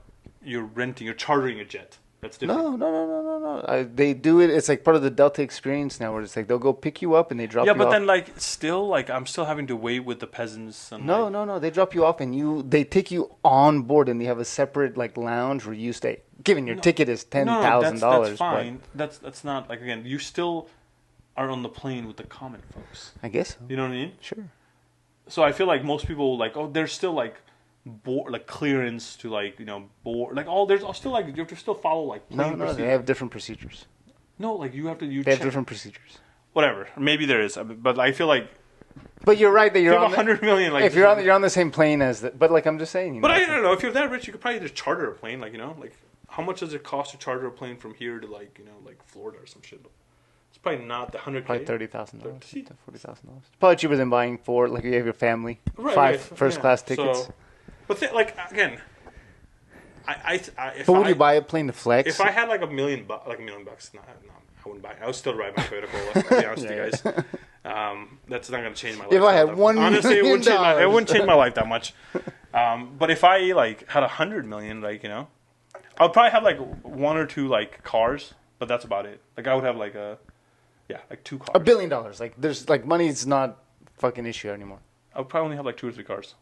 you're chartering a jet. That's different. No. They do it. It's like part of the Delta experience now, where it's like they'll go pick you up and they drop Yeah, you but off. then like still like I'm still having to wait with the peasants and like, No. They drop you off and they take you on board and they have a separate like lounge where you stay. Given your ticket is $10,000. That's fine. That's not like again. You still are on the plane with the common folks. I guess so. You know what I mean? Sure. So I feel like most people like there's still like like clearance to like board like there's still like you have to still follow like plane No, they procedure. have different procedures. No, like you have to They have check different procedures. whatever. Maybe there is, but I feel like But you're right that if you're you have on 100 million like if you're on the same plane as the. But like I'm just saying. But I don't know if you're that rich, you could probably just charter a plane. Like like how much does it cost to charter a plane from here to like like Florida or some shit? It's probably not the 100K. Probably $30,000, See? $40,000. Probably cheaper than buying 4. Like you have your family, Right, 5 right, first yeah. class tickets. So, but like again, if But would you buy a plane to flex? If I had like $1 million, no, I wouldn't buy it. I would still ride my Toyota Corolla. To be honest with you guys, that's not going to change my life. If I had $1 honestly, it wouldn't million it wouldn't change my life that much. But if I like had 100 million, like I would probably have like 1 or 2 like cars, but that's about it. Like I would have like like 2 cars. $1 billion. Like there's like money's not fucking issue anymore. I would probably only have like 2 or 3 cars.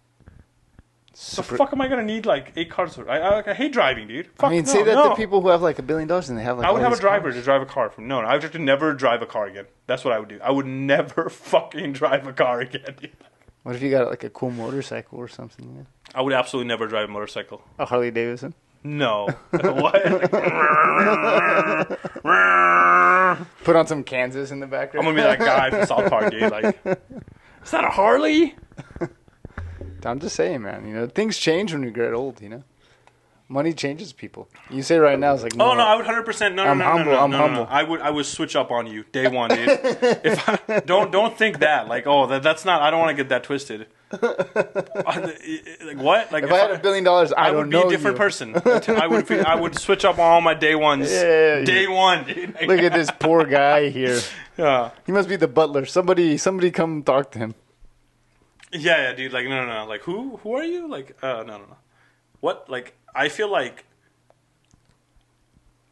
The Super- fuck am I gonna need like 8 cars? I hate driving, dude. Fuck, I mean, say that to people who have like $1 billion and they have like. I would all have a these driver cars. to drive a car from. No, I would have to never drive a car again. That's what I would do. I would never fucking drive a car again. Dude. What if you got like a cool motorcycle or something? Yeah? I would absolutely never drive a motorcycle. A Harley Davidson. No. What? Put on some Kansas in the background. I'm gonna be that guy from South Park, dude. Like, is that a Harley? I'm just saying, man. Things change when we get old. Money changes people. You say right now, it's like, no, I would 100%. No, I'm humble. I'm humble. I would switch up on you day one, dude. Don't think that. Like, that's not. I don't want to get that twisted. Like what? Like if I had $1 billion, I would be a different person. I would switch up on all my day ones. Yeah. Day one, dude. Look at this poor guy here. Yeah. He must be the butler. Somebody come talk to him. Yeah, dude. Like, no. Like, who are you? Like, no. What? Like, I feel like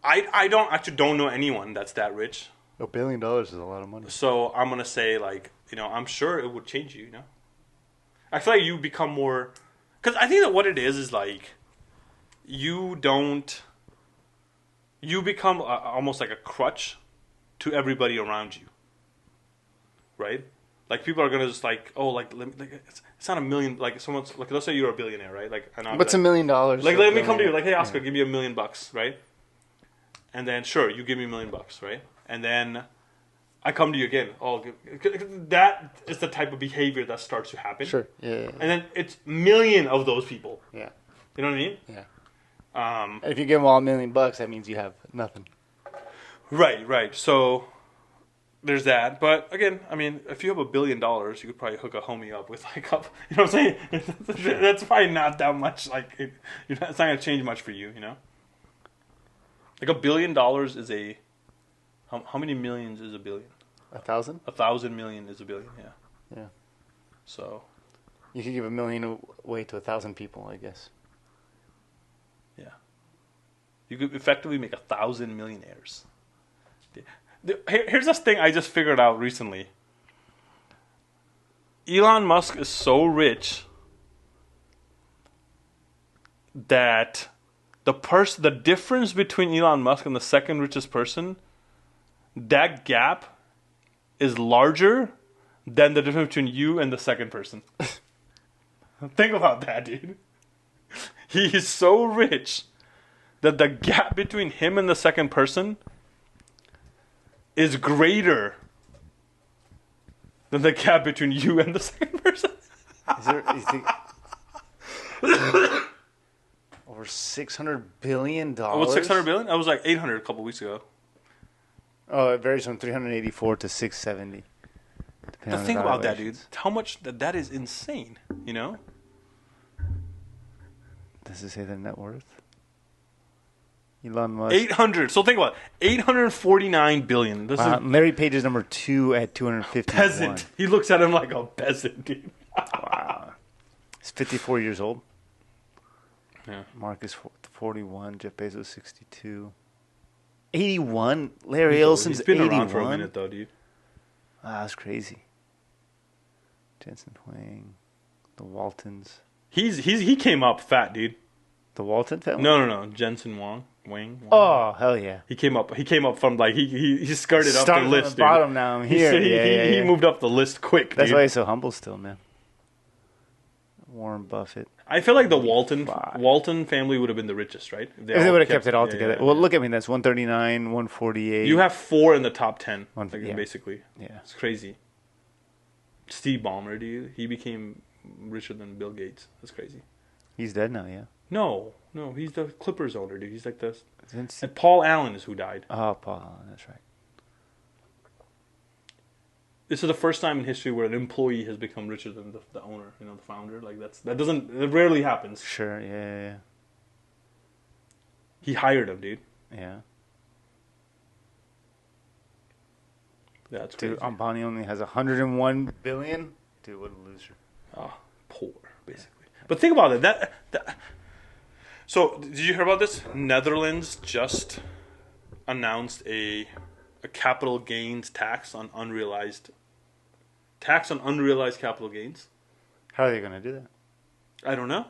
I don't know anyone that's that rich. $1 billion is a lot of money. So I'm gonna say, like, I'm sure it would change you. I feel like you become more, because I think that what it is like you become almost like a crutch to everybody around you, right? Like, people are gonna just like, it's not $1 million. Like, someone's like, let's say you're a billionaire, right? Like, and what's $1 million? Like, let me come to you, like, hey, Oskar, give me $1 million, right? And then, sure, you give me $1 million, right? And then I come to you again. That is the type of behavior that starts to happen. Sure. Yeah. And then it's a million of those people. Yeah. You know what I mean? Yeah. If you give them all $1 million, that means you have nothing. Right. So there's that. But again, I mean, if you have $1 billion, you could probably hook a homie up with like a, you know what I'm saying? Sure. That's probably not that much. Like, it's not gonna change much for you. Like, $1 billion is a. How many millions is a billion? 1,000? 1,000 million is a billion. Yeah. Yeah. So. You could give $1 million away to 1,000 people, I guess. Yeah. You could effectively make 1,000 millionaires. Here's this thing I just figured out recently. Elon Musk is so rich that the difference between Elon Musk and the second richest person, that gap is larger than the difference between you and the second person. Think about that, dude. He is so rich that the gap between him and the second person is greater than the gap between you and the second person. You think over $600 billion? What's $600 billion? I was like 800 a couple weeks ago. Oh, it varies from 384 to 670. Now think about that, dude. How much that is insane, Does it say their net worth? Elon Musk. 800. So think about it. $849 billion. Larry Page is number 2 at 250. Peasant. He looks at him like a peasant, dude. Wow. He's 54 years old. Yeah. Mark is 41. Jeff Bezos 62. 81. Larry Ellison's 81. He's been around for a minute, though, dude. Wow, that's crazy. Jensen Huang, the Waltons. He came up fat, dude. The Walton family? No. Jensen Wang. Oh, hell yeah. He came up from like he skirted up the list. On the bottom now. I'm here. He moved up the list quick. That's dude. why he's so humble still, man. Warren Buffett. I feel like the Walton family would have been the richest, right? If they would have kept it all together. Yeah. Well, look at me. That's 139, 148. You have 4 in the top 10, basically. Yeah. It's crazy. Steve Ballmer, dude. He became richer than Bill Gates. That's crazy. He's dead now, yeah. No. He's the Clippers owner, dude. He's like the... And Paul Allen is who died. Oh, Paul Allen. That's right. This is the first time in history where an employee has become richer than the owner, the founder. Like, it rarely happens. Sure, yeah. He hired him, dude. Yeah. That's crazy. Dude, Bondi only has 101 billion. Dude, what a loser. Oh, poor, basically. But think about it. So, did you hear about this? Netherlands just announced a capital gains tax on unrealized capital gains. How are they going to do that? I don't know.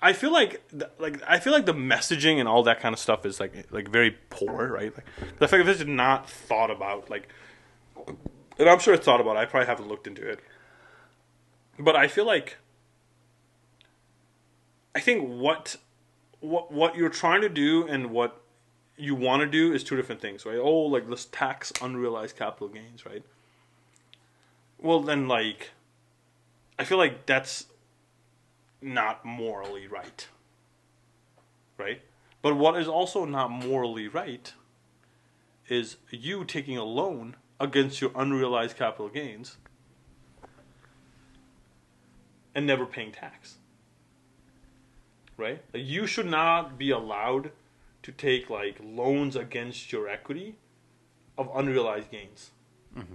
I feel like the messaging and all that kind of stuff is like very poor, right? Like, the fact that this is not thought about, and I'm sure it's thought about. I probably haven't looked into it, but I feel like what you're trying to do and what you want to do is two different things, right? Oh, like, let's tax unrealized capital gains, right? Well, then, I feel like that's not morally right. Right? But what is also not morally right is you taking a loan against your unrealized capital gains and never paying tax. Right? Like, you should not be allowed to take like loans against your equity of unrealized gains. Mm-hmm.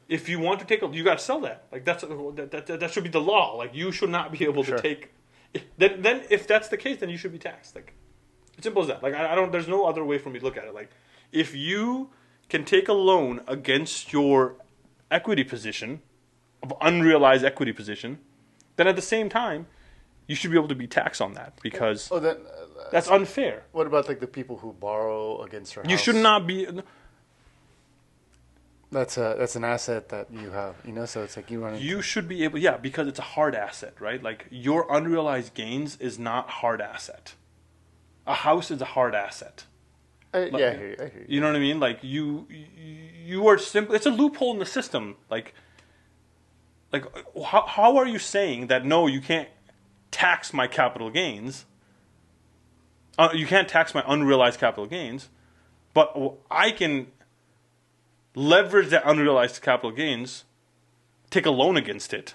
If you want to take you got to sell that. Like that should be the law. Like, you should not be able to take. Then if that's the case, then you should be taxed. Like, it's simple as that. Like, I don't. There's no other way for me to look at it. Like, if you can take a loan against your equity position, of unrealized equity position, then at the same time, you should be able to be taxed on that because that's unfair. What about like the people who borrow against their house? You should not be. That's an asset that you have, so it's like you run into... You should be able, because it's a hard asset, right? Like, your unrealized gains is not hard asset. A house is a hard asset. I hear you. You know what I mean? Like, you are simply, it's a loophole in the system. Like how are you saying that, no, you can't tax my capital gains? You can't tax my unrealized capital gains, but I can leverage that unrealized capital gains, take a loan against it,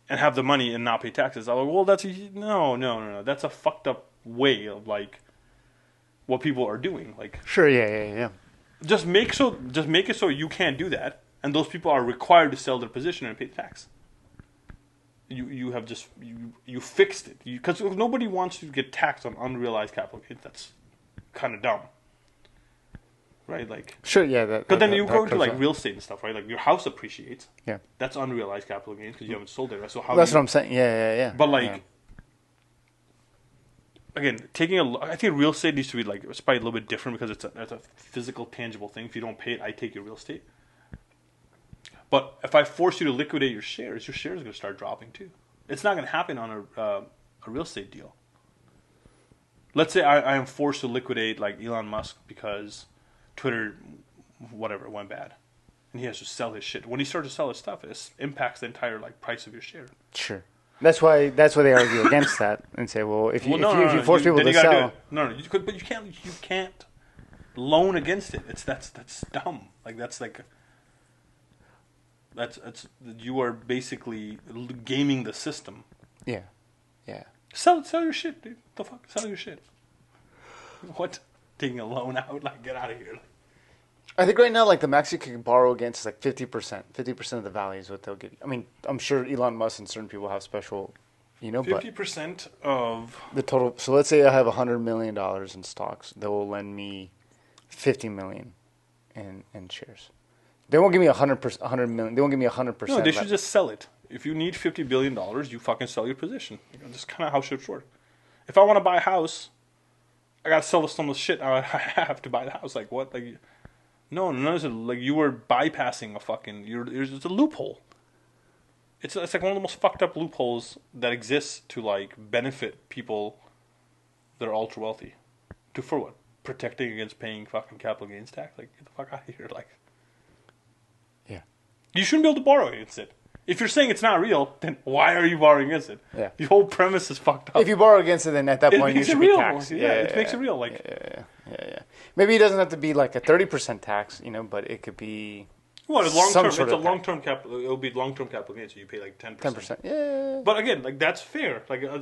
and have the money and not pay taxes. I'm like, well, no. That's a fucked up way of like what people are doing. Like, sure, yeah. Just make it so you can't do that, and those people are required to sell their position and pay tax. You have just you fixed it because nobody wants to get taxed on unrealized capital gains. That's kind of dumb. Right, like sure, yeah. But then you go into like real estate and stuff, right? Like, your house appreciates. Yeah, that's unrealized capital gains because you haven't sold it, right? So that's what I'm saying. Yeah. But like, again, I think real estate needs to be like, it's probably a little bit different because it's a physical, tangible thing. If you don't pay it, I take your real estate. But if I force you to liquidate your shares are going to start dropping too. It's not going to happen on a real estate deal. Let's say I am forced to liquidate like Elon Musk because Twitter, whatever, went bad, and he has to sell his shit. When he starts to sell his stuff, it impacts the entire like price of your share. Sure, that's why they argue against that and say, well, if you force people to sell, but you can't loan against it. That's dumb. Like that's you are basically gaming the system. Yeah. Sell your shit, dude. The fuck, sell your shit. What? Taking a loan out, like, get out of here. I think right now, like, the max you can borrow against is like 50%. 50% of the value is what they'll give you. I mean, I'm sure Elon Musk and certain people have special, 50% of the total. So let's say I have $100 million in stocks. They will lend me $50 million in shares. They won't give me 100 million. They won't give me 100%. No, they should just sell it. If you need $50 billion, you fucking sell your position. That's kind of how shit works. If I want to buy a house, I gotta sell some of the shit I have to buy the house. Like, what? Like, no, like, you were bypassing a fucking. It's a loophole. It's like one of the most fucked up loopholes that exists to like benefit people that are ultra wealthy. For what? Protecting against paying fucking capital gains tax. Like, get the fuck out of here. Like, yeah, you shouldn't be able to borrow against it. If you're saying it's not real, then why are you borrowing against it? Yeah. The whole premise is fucked up. If you borrow against it, then at that point you should be taxed. Yeah, it makes it real. Like, yeah. Maybe it doesn't have to be like a 30% tax, but it could be. Well, it's long term. It's a long term capital. It'll be long term capital gain, so you pay like 10%. 10%. Yeah. But again, like, that's fair. Like, how are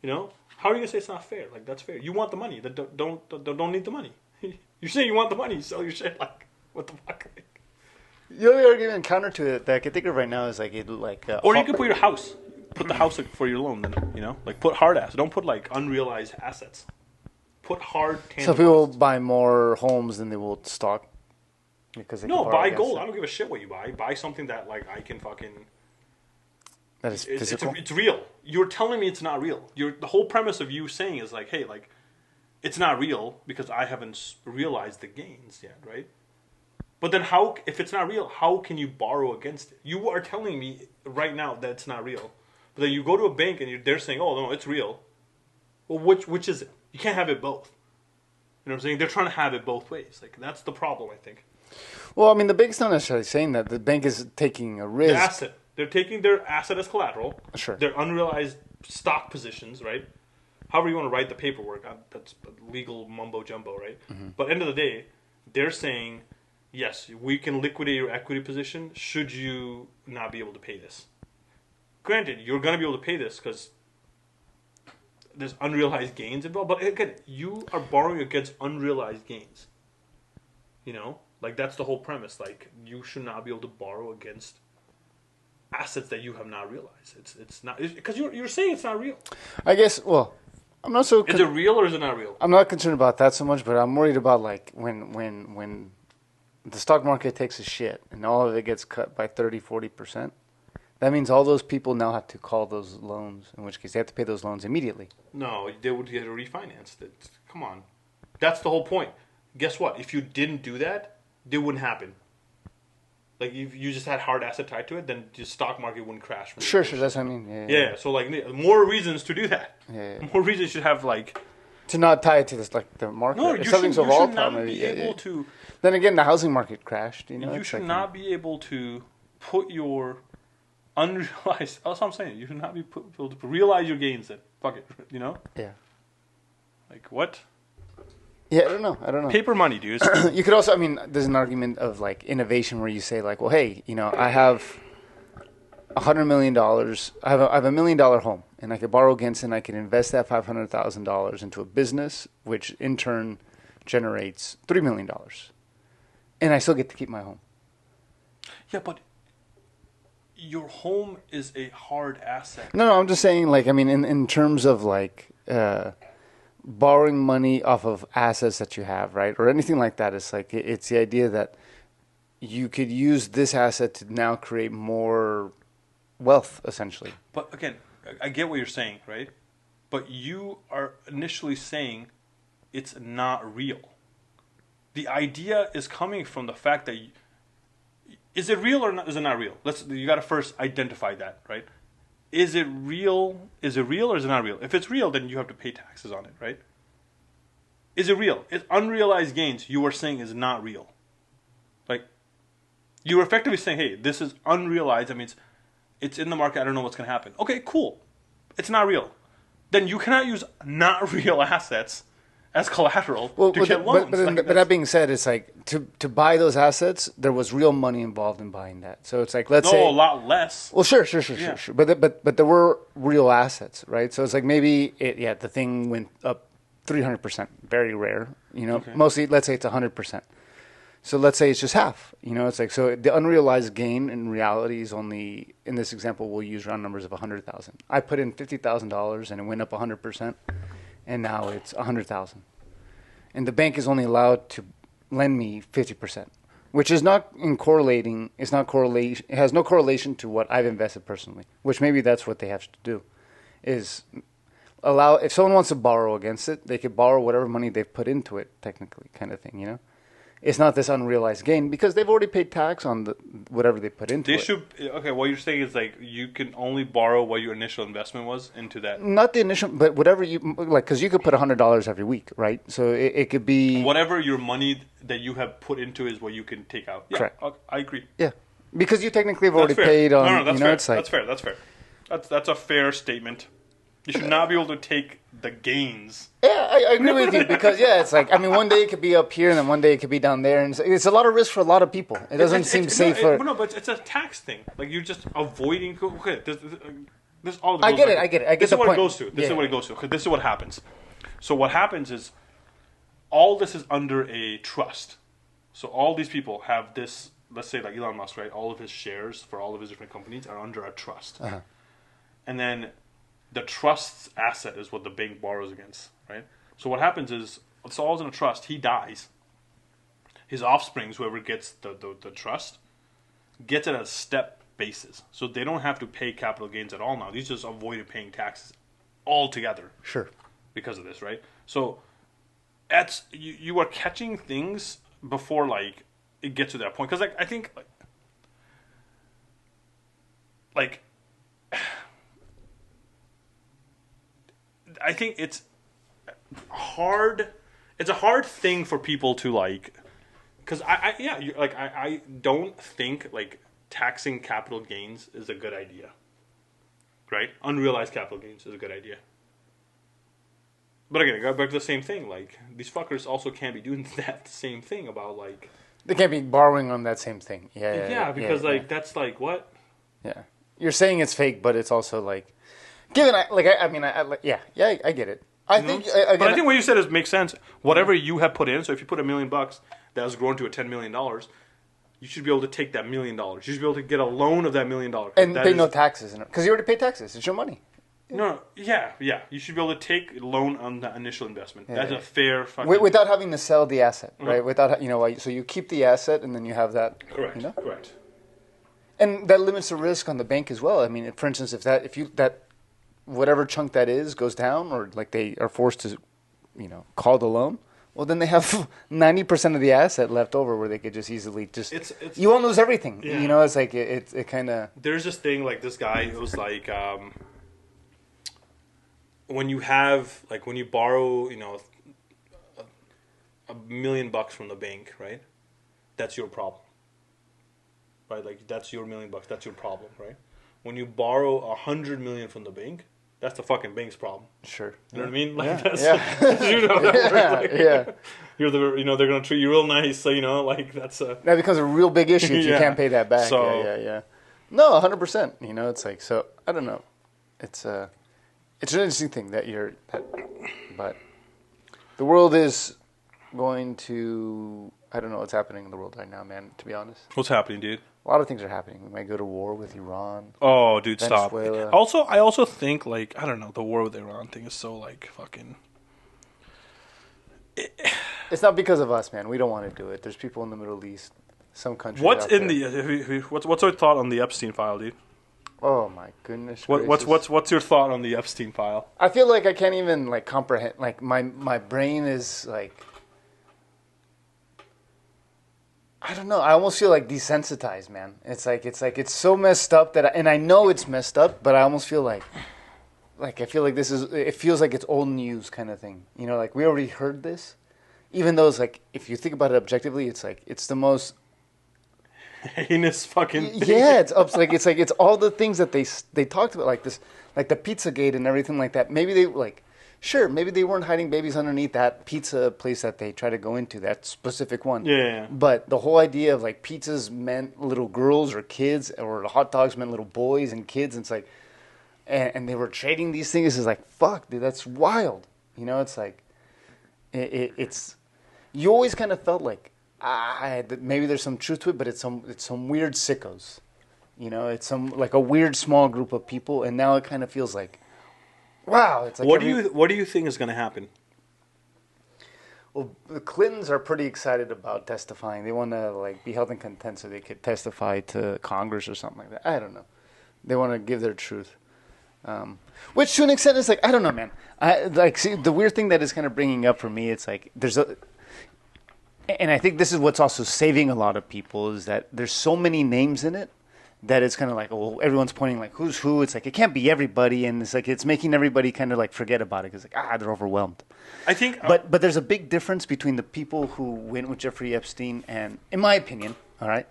you gonna say it's not fair? Like, that's fair. You want the money. Don't need the money. You're saying you want the money. Sell your shit. Like, what the fuck? The only argument counter to it that I can think of right now is like or you could put your house, put the house for your loan. Then like, put hard assets. Don't put like unrealized assets. Put hard. Tangible so people assets. Buy more homes than they will stock because they buy gold. I don't give a shit what you buy. Buy something that like I can fucking. That is physical. It's real. You're telling me it's not real. The whole premise of you saying is like, hey, like, it's not real because I haven't realized the gains yet, right? But then if it's not real, how can you borrow against it? You are telling me right now that it's not real. But then you go to a bank and they're saying, oh, no, it's real. Well, which is it? You can't have it both. You know what I'm saying? They're trying to have it both ways. Like, that's the problem, I think. Well, I mean, the bank's not necessarily saying that. The bank is taking a risk. The asset. They're taking their asset as collateral. Sure. Their unrealized stock positions, right? However you want to write the paperwork, that's legal mumbo jumbo, right? Mm-hmm. But end of the day, they're saying, yes, we can liquidate your equity position should you not be able to pay this. Granted, you're going to be able to pay this because there's unrealized gains involved. But again, you are borrowing against unrealized gains. You know? Like, that's the whole premise. Like, you should not be able to borrow against assets that you have not realized. It's not... Because you're saying it's not real. I guess, well... I'm not so. Is it real or is it not real? I'm not concerned about that so much, but I'm worried about like when the stock market takes a shit and all of it gets cut by 30-40%. That means all those people now have to call those loans. In which case, they have to pay those loans immediately. No, they would get refinanced. Come on, that's the whole point. Guess what? If you didn't do that, it wouldn't happen. Like, if you just had hard asset tied to it, then the stock market wouldn't crash. Sure, that's what I mean. Yeah. So, like, more reasons to do that. Yeah. More reasons you should have, like... To not tie it to this, like, the market. No, if you something's should volatile, not maybe, be able to... Then again, the housing market crashed. You know, you should not be able to put your unrealized... That's what I'm saying. You should not be able to realize your gains then. Fuck it. You know? Yeah. Like, what? Yeah, I don't know. Paper money, dude. You could also, I mean, there's an argument of like innovation where you say like, well, hey, you know, I have $100 million. I have a $1 million home, and I could borrow against it, and I can invest that $500,000 into a business, which in turn generates $3 million, and I still get to keep my home. Yeah, but your home is a hard asset. No, I'm just saying, like, I mean, in terms of like. Borrowing money off of assets that you have, right, or anything like that. It's like it's the idea that you could use this asset to now create more wealth, essentially. But again, I get what you're saying, right? But you are initially saying it's not real. The idea is coming from the fact that is it real or not, is it not real? You got to first identify that, right? Is it real? Is it real or is it not real? If it's real, then you have to pay taxes on it, right? Is it real? It's unrealized gains you are saying is not real. Like, you're effectively saying, hey, this is unrealized. I mean, it's in the market. I don't know what's going to happen. Okay, cool. It's not real. Then you cannot use not real assets as collateral to get loans. But that being said, it's like to buy those assets, there was real money involved in buying that. So it's like, let's say a lot less. Well, sure. But there were real assets, right? So it's like maybe the thing went up 300%, very rare. You know, mostly let's say it's 100%. So let's say it's just half. You know, it's like so the unrealized gain in reality is only in this example we'll use round numbers of 100,000. I put in $50,000 and it went up 100%. And now it's 100,000, and the bank is only allowed to lend me 50%, which is not correlating. It's not correlation. It has no correlation to what I've invested personally. Which maybe that's what they have to do, is allow if someone wants to borrow against it, they could borrow whatever money they've put into it, technically, kind of thing. You know, it's not this unrealized gain because they've already paid tax on whatever they put into it. Okay, what you're saying is like you can only borrow what your initial investment was into that. Not the initial, but whatever you like, because you could put $100 every week, right? So it could be whatever your money that you have put into is what you can take out. Yeah, correct. I agree. Yeah, because you technically have already paid on. No, that's fair. It's like, that's fair. That's a fair statement. You should not be able to take the gains. Yeah, I agree with you because it's like I mean, one day it could be up here and then one day it could be down there, and it's a lot of risk for a lot of people. It doesn't seem safe for. No, but it's a tax thing. Like you're just avoiding. Okay, this all. I get it. I get this the is what point. It goes to. This is what it goes to. Because this is what happens. So what happens is, all this is under a trust. So all these people have this. Let's say like Elon Musk, right? All of his shares for all of his different companies are under a trust, and then. The trust's asset is what the bank borrows against, right? So what happens is, it's all in a trust. He dies. His offsprings, whoever gets the trust, gets it at a step basis. So they don't have to pay capital gains at all now. These just avoided paying taxes altogether. Sure. Because of this, right? So you are catching things before like it gets to that point. Because I think I think it's hard. It's a hard thing for people to like, because I don't think like taxing capital gains is a good idea. Right? Unrealized capital gains is a good idea. But again, I got back to the same thing. Like, these fuckers also can't be doing that same thing about, like... They can't be borrowing on that same thing. Yeah, because, that's like, what? Yeah. You're saying it's fake, but it's also, like... Given, I get it. I think what you said makes sense. Whatever you have put in, so if you put $1 million that has grown to a $10 million, you should be able to take that $1 million. You should be able to get a loan of that $1 million. And pay no taxes. Because you already pay taxes. It's your money. No, yeah. You should be able to take a loan on the initial investment. That's a fair fucking... Without having to sell the asset, right? Without, so you keep the asset and then you have that. Correct, correct. And that limits the risk on the bank as well. I mean, for instance, if whatever chunk that is goes down, or like they are forced to, call the loan, well, then they have 90% of the asset left over where they could just easily you won't lose everything. Yeah. It's like it kind of. There's this thing like this guy. It was like when you borrow, $1 million from the bank, right? That's your problem, right? Like that's your $1 million. That's your problem, right? When you borrow $100 million from the bank, that's the fucking bank's problem. Sure. You know what I mean? Like that's You're they're gonna treat you real nice. So that's that becomes a real big issue if you can't pay that back. So, No, 100%. It's like, so I don't know. It's an interesting thing but the world is going to. I don't know what's happening in the world right now, man. To be honest. What's happening, dude? A lot of things are happening. We might go to war with Iran. Oh, dude, Venezuela. Stop. I also think, like, I don't know, the war with Iran thing is so, like, fucking... It's not because of us, man. We don't want to do it. There's people in the Middle East, some countries what's your thought on the Epstein file, dude? Oh, my goodness. What's your thought on the Epstein file? I feel like I can't even, like, comprehend. Like, my brain is, like... I don't know. I almost feel like desensitized, man. It's it's so messed up and I know it's messed up, but I almost feel like I feel like it feels like it's old news kind of thing. Like we already heard this, even though it's like, if you think about it objectively, it's like, it's the most heinous fucking thing. Yeah, it's all the things that they talked about, like this, like the Pizzagate and everything like that. Maybe they maybe they weren't hiding babies underneath that pizza place that they try to go into, that specific one. Yeah. But the whole idea of like pizzas meant little girls or kids, or hot dogs meant little boys and kids, and it's like, and they were trading these things. It's like, fuck, dude, that's wild. It's like, it's you always kind of felt like maybe there's some truth to it, but it's some weird sickos. It's some like a weird small group of people, and now it kind of feels like. Wow, it's like what do you think is going to happen? Well, the Clintons are pretty excited about testifying. They want to like be held in contempt so they could testify to Congress or something like that. I don't know. They want to give their truth, which to an extent is like, I don't know, man. See, the weird thing that is kind of bringing up for me, it's like and I think this is what's also saving a lot of people, is that there's so many names in it. That it's kind of like, well, everyone's pointing like who's who. It's like it can't be everybody, and it's like it's making everybody kind of like forget about it because like they're overwhelmed. I think, but there's a big difference between the people who went with Jeffrey Epstein and, in my opinion, all right,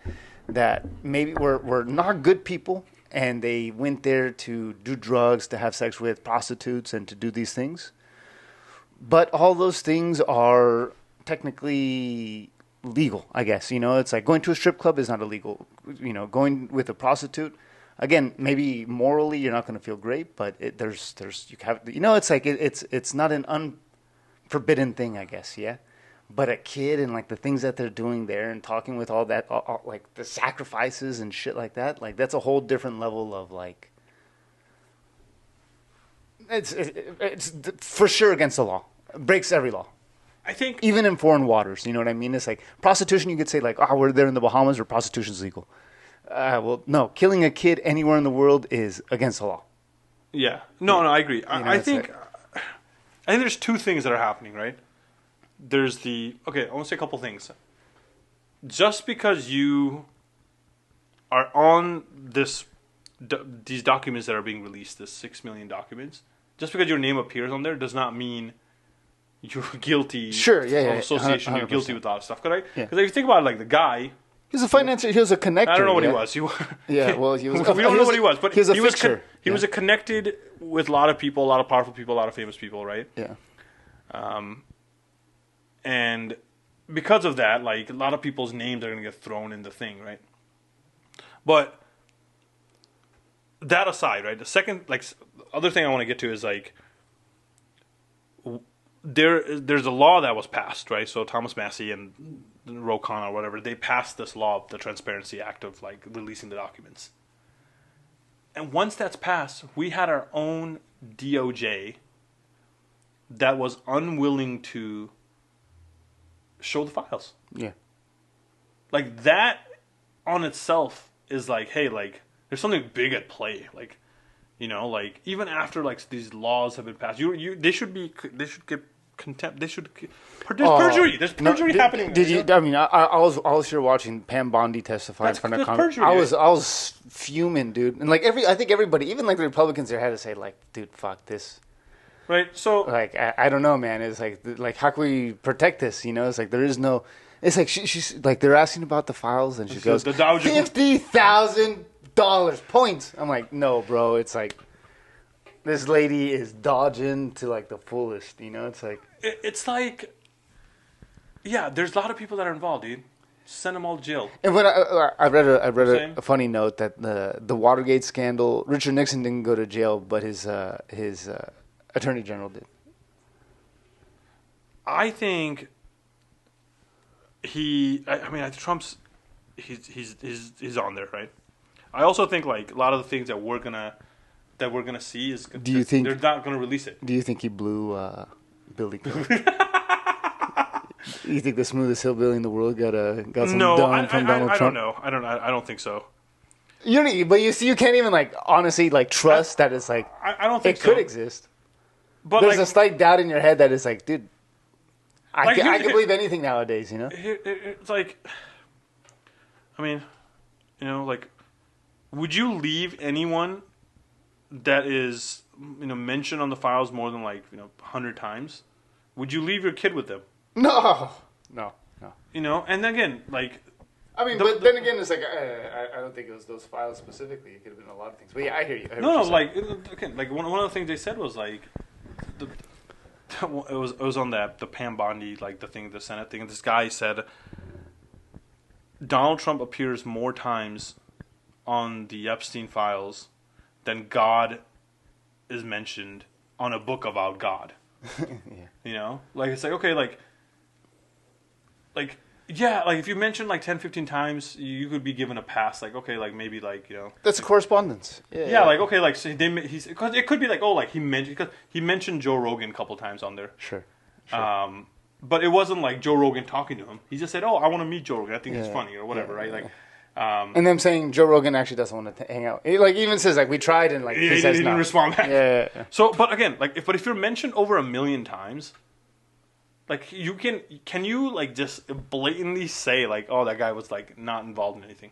that maybe were not good people and they went there to do drugs, to have sex with prostitutes, and to do these things. But all those things are technically legal, I guess. It's like going to a strip club is not illegal. Going with a prostitute, again, maybe morally you're not going to feel great, but there's you have, it's like it's not an unforbidden thing, I guess, yeah. But a kid and like the things that they're doing there and talking with all that, like the sacrifices and shit like that, like that's a whole different level of like. It's for sure against the law. It breaks every law. I think even in foreign waters, you know what I mean? It's like prostitution. You could say like, we're there in the Bahamas, or prostitution's legal. Well, no, killing a kid anywhere in the world is against the law. Yeah, no, I agree. I think there's two things that are happening, right? There's I want to say a couple things. Just because you are on these documents that are being released, this 6 million documents, just because your name appears on there does not mean you're guilty. Sure, of association. 100%. You're guilty with all that stuff, correct? Yeah. Because if you think about it, like the guy, he He's a financier. He was a connector. I don't know what yeah? he was. Yeah, well, he was. We don't know what he was, but he was a he fixer. He was connected with a lot of people, a lot of powerful people, a lot of famous people, right? Yeah. And because of that, like a lot of people's names are going to get thrown in the thing, right? But that aside, right? The second, like, other thing I want to get to is like there's a law that was passed, right? So Thomas Massey and Ro Khanna or whatever, they passed this law, the Transparency Act of like releasing the documents. And once that's passed, we had our own DOJ that was unwilling to show the files. Yeah. Like that on itself is like, hey, like there's something big at play. Like, you know, like even after like these laws have been passed, they should get contempt. There's perjury. There's perjury happening. Did you? I mean, I was here watching Pam Bondi testify in front of Congress. I was fuming, dude. And like I think everybody, even like the Republicans, there had to say like, dude, fuck this. Right. So like, I don't know, man. It's like how can we protect this? You know, it's like there is no. It's like she's like they're asking about the files, and she goes $50,000 points. I'm like, no, bro. It's like. This lady is dodging to like the fullest, you know. It's like yeah. There's a lot of people that are involved, dude. Send them all to jail. And when I read a funny note that the Watergate scandal, Richard Nixon didn't go to jail, but his attorney general did. I think Trump's he's on there, right? I also think like a lot of the things that we're gonna see is. Do you think they're not gonna release it? Do you think he blew Billy Clinton? You think the smoothest hillbilly in the world got some done from Donald Trump? I don't think so. But you can't even like honestly like trust that it's like I don't think it could exist. But there's like, a slight doubt in your head that it's like, dude, I can believe anything nowadays, you know. It's like, I mean, you know, like, would you leave anyone that is, you know, mentioned on the files more than like, you know, 100 times? Would you leave your kid with them? No. You know, and again, like, I mean, but then again, it's like I don't think it was those files specifically. It could have been a lot of things. But yeah, I hear you. Like one of the things they said was like, it was on the Pam Bondi like the Senate thing. And this guy said Donald Trump appears more times on the Epstein files than God is mentioned on a book about God. Yeah. You know? Like, it's like, okay, like, yeah, like, if you mention, like, 10, 15 times, you could be given a pass. Like, okay, like, maybe, like, you know. That's correspondence. Yeah, like, okay, like, so because it could be, like, oh, like, he mentioned Joe Rogan a couple times on there. Sure. But it wasn't, like, Joe Rogan talking to him. He just said, oh, I want to meet Joe Rogan. I think he's funny or whatever, right? Like, and them saying Joe Rogan actually doesn't want to hang out. He like even says like we tried and like he says he didn't respond back. Yeah. So, but again, like if you're mentioned over 1 million times, like you can you like just blatantly say like, oh, that guy was like not involved in anything?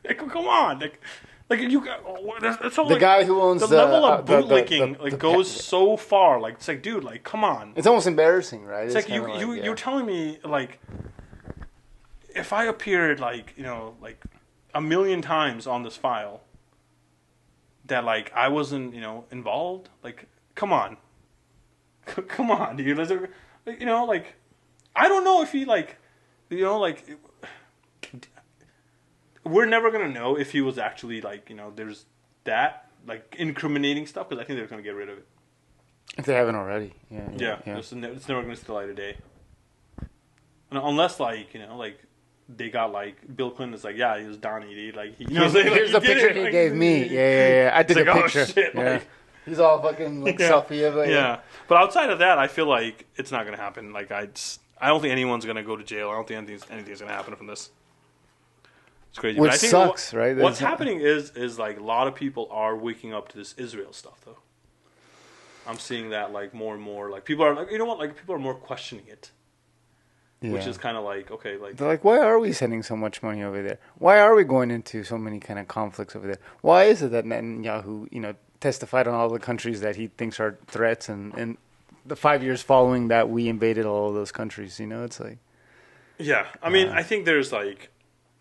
Like, come on, like you got that's all, the like, guy who owns the level of bootlicking goes so far. Like it's like, dude, like come on. It's almost embarrassing, right? It's like you're telling me like. If I appeared like, you know, like 1 million times on this file that like I wasn't, you know, involved, like come on. Come on, dude. Like, you know, like I don't know if he like, you know, like we're never going to know if he was actually like, you know, there's that like incriminating stuff because I think they're going to get rid of it. If they haven't already. Yeah. It's never going to see the light of day. Unless like, you know, like they got like Bill Clinton's like, yeah, he was Donnie, dude. Like, he, you know, here's the picture he gave me. Yeah. I did the picture. Oh, shit, yeah. like, he's all fucking like selfie of it. Yeah, but outside of that, I feel like it's not gonna happen. Like I don't think anyone's gonna go to jail. I don't think anything's gonna happen from this. It's crazy. Which but I think sucks, right? What's happening is like a lot of people are waking up to this Israel stuff, though. I'm seeing that like more and more. Like people are like, you know what? Like people are more questioning it. Yeah. Which is kind of like, okay, like... They're like, why are we sending so much money over there? Why are we going into so many kind of conflicts over there? Why is it that Netanyahu, you know, testified on all the countries that he thinks are threats and the 5 years following that we invaded all of those countries, you know? It's like... Yeah, I mean, I think there's like,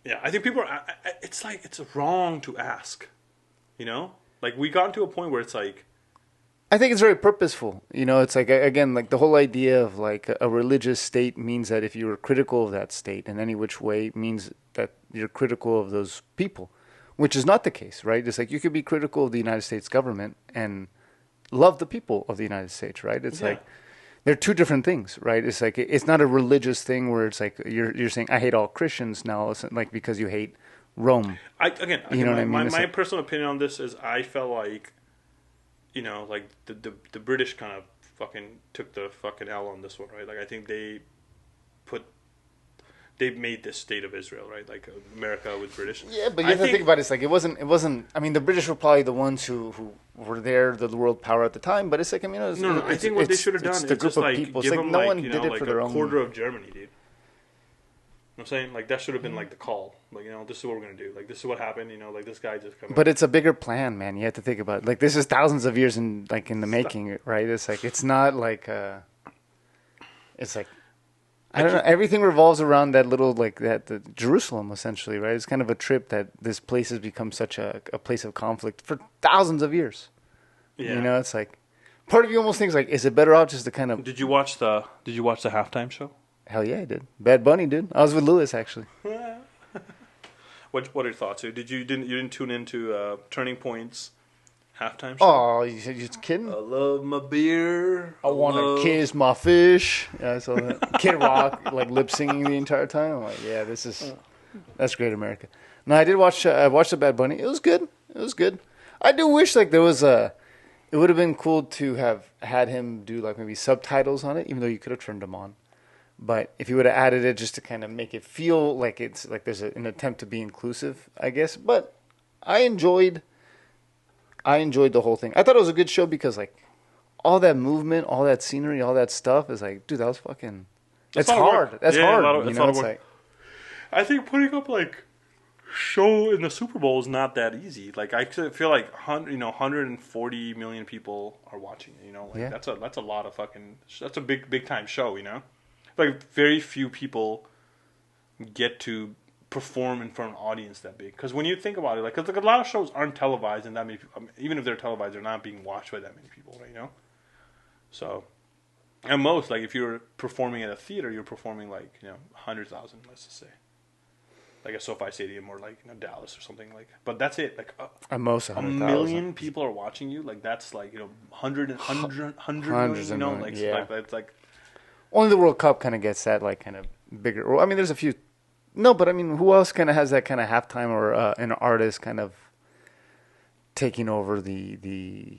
yeah, I think people are. It's like it's wrong to ask, you know. Like we got to a point where it's like, I think it's very purposeful. You know, it's like again, like the whole idea of like a religious state means that if you were critical of that state in any which way, means that you're critical of those people, which is not the case, right? It's like you could be critical of the United States government and love the people of the United States, right? It's yeah. like they're two different things, right? It's like it's not a religious thing where it's like you're saying I hate all Christians now, it's like because you hate Rome. You know what I mean? My personal opinion on this is I felt like, you know, like the British kind of fucking took the fucking L on this one, right? Like I think they made this state of Israel, right? Like America was British. Yeah, but you have to think about it. It's like it wasn't. I mean, the British were probably the ones who were there, the world power at the time. But it's like I mean, No. I think what they should have done is just like people. give It's like them no like, one you did know, it like for their a own. quarter of Germany, dude. You know what I'm saying? Like that should have been like the call. Like, you know, this is what we're gonna do. Like this is what happened. You know, like this guy just. But it's a bigger plan, man. You have to think about it. Like this is thousands of years in the making, right? It's like it's not like it's like I don't know. Everything revolves around that little like the Jerusalem essentially, right? It's kind of a trip that this place has become such a place of conflict for thousands of years. Yeah. You know, it's like part of you almost thinks like, is it better off just to kind of? Did you watch the halftime show? Hell yeah, I did. Bad Bunny, dude. I was with Lewis actually. What are your thoughts? You didn't tune into Turning Point's halftime show? Oh, you said you're just kidding? I love my beer. I want to kiss my fish. Yeah, I saw that. Kid Rock like lip singing the entire time. I'm like, yeah, that's great America. No, I did watch. I watched the Bad Bunny. It was good. It was good. I do wish like there was a. It would have been cool to have had him do like maybe subtitles on it, even though you could have turned them on. But if you would have added it just to kind of make it feel like it's like there's an attempt to be inclusive, I guess. But I enjoyed the whole thing. I thought it was a good show because like all that movement, all that scenery, all that stuff is like, dude, that was fucking. That's hard. That's hard. You know, it's like. I think putting up like show in the Super Bowl is not that easy. Like I feel like 140 million people are watching. You know, like that's a lot of fucking. That's a big time show. You know, like very few people get to perform in front of an audience that big. Because when you think about it, like, 'cause like a lot of shows aren't televised, and that many people, even if they're televised, they're not being watched by that many people, right? You know. So, at most, like if you're performing at a theater, you're performing like 100,000, let's just say. Like a SoFi Stadium or like Dallas or something like. But that's it. Like at most 100,000. A million people are watching you. Like that's like hundred hundreds million. Of millions, Like that's like. Only the World Cup kind of gets that like kind of bigger. Well, I mean, there's a few. No, but I mean, who else kind of has that kind of halftime or an artist kind of taking over the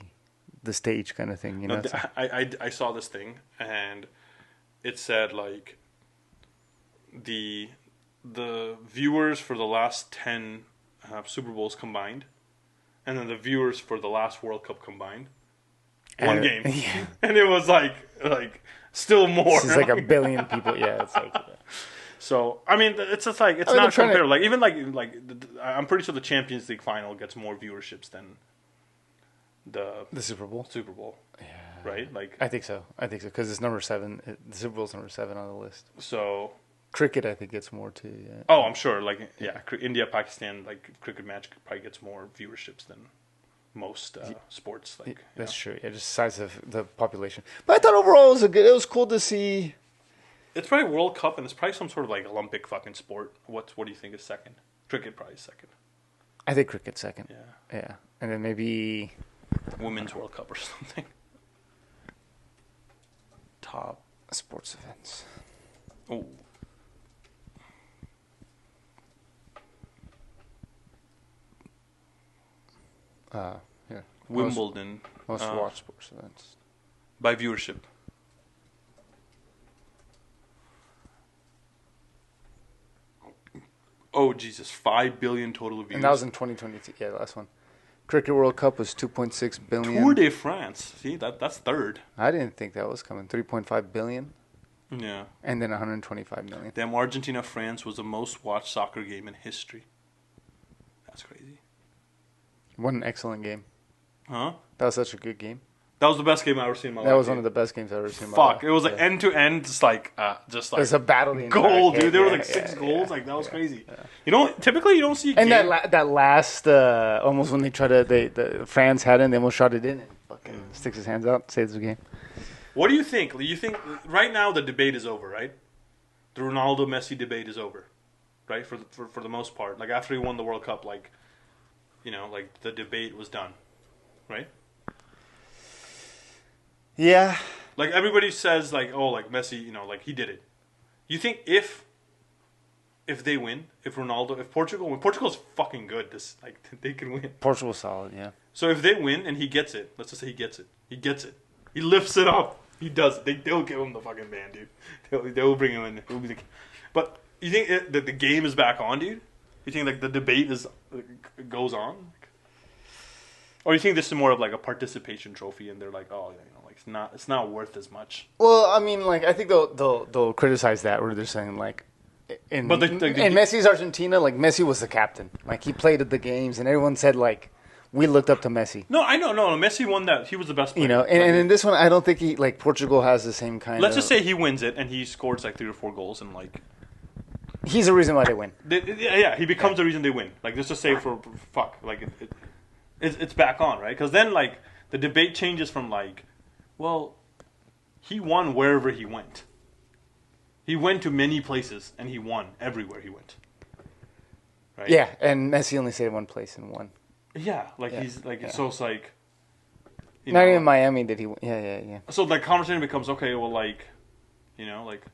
stage kind of thing? You know. I saw this thing and it said like the viewers for the last 10 Super Bowls combined, and then the viewers for the last World Cup combined. One game, yeah. And it was like still more. It's like a billion people. Yeah, it's like. So I mean, it's just like it's not comparable. Like even like I'm pretty sure the Champions League final gets more viewerships than the Super Bowl. Super Bowl, yeah. Right? Like I think so because it's number 7. The Super Bowl's number 7 on the list. So cricket, I think, gets more too. Yeah. Oh, I'm sure. Like India Pakistan cricket match probably gets more viewerships than most sports. Like that's true. Yeah, just size of the population. But I thought overall it was cool to see. It's probably World Cup, and it's probably some sort of like Olympic fucking sport. What do you think is second? Cricket probably second. I think cricket's second. Yeah. Yeah, and then maybe Women's World Cup or something. Top sports events. Oh. Here. Wimbledon. Most watched sports events. By viewership. Oh, Jesus. 5 billion total views. And that was in 2022. Yeah, the last one. Cricket World Cup was 2.6 billion. Tour de France. See, that's third. I didn't think that was coming. 3.5 billion. Yeah. And then 125 million. Damn, Argentina-France was the most watched soccer game in history. That's crazy. What an excellent game. Huh? That was such a good game. That was the best game I ever seen in my life. That was one of the best games I've ever seen in my life. Fuck, it was like end to end, just like it was a battle. Goal, dude. There were like 6 goals. Like that was crazy. Yeah. You know, typically you don't see. And that last almost when they try to the France had it, and they almost shot it in and fucking sticks his hands out, saves the game. What do you think? You think right now the debate is over, right? The Ronaldo Messi debate is over, right? For the most part, like after he won the World Cup, like like the debate was done, right? Yeah. Like everybody says, like like Messi, like he did it. You think if they win, if Portugal win, Portugal's fucking good. They can win. Portugal's solid, yeah. So if they win and he gets it, let's just say he gets it. He lifts it up. He does it. They'll give him the fucking ban, dude. They'll bring him in. But you think that the game is back on, dude? You think like the debate goes on? Or you think this is more of like a participation trophy, and they're like, oh, like it's not worth as much. Well, I mean, like I think they'll criticize that, where they're saying like, in Messi's Argentina, like Messi was the captain, like he played at the games, and everyone said like we looked up to Messi. No, I know, no, Messi won that. He was the best player. And in this one, I don't think Portugal has the same kind. Let's just say he wins it, and he scores like 3 or 4 goals, and like he's the reason why they win. He becomes the reason they win. Like let's just say it's back on, right? Because then like the debate changes from like, well, he won wherever he went. He went to many places and he won everywhere he went. Right? Yeah, and Messi only stayed in one place and won. Yeah, he's like so it's like. Not even Miami did he win. Yeah. So the conversation becomes okay. Well, like, like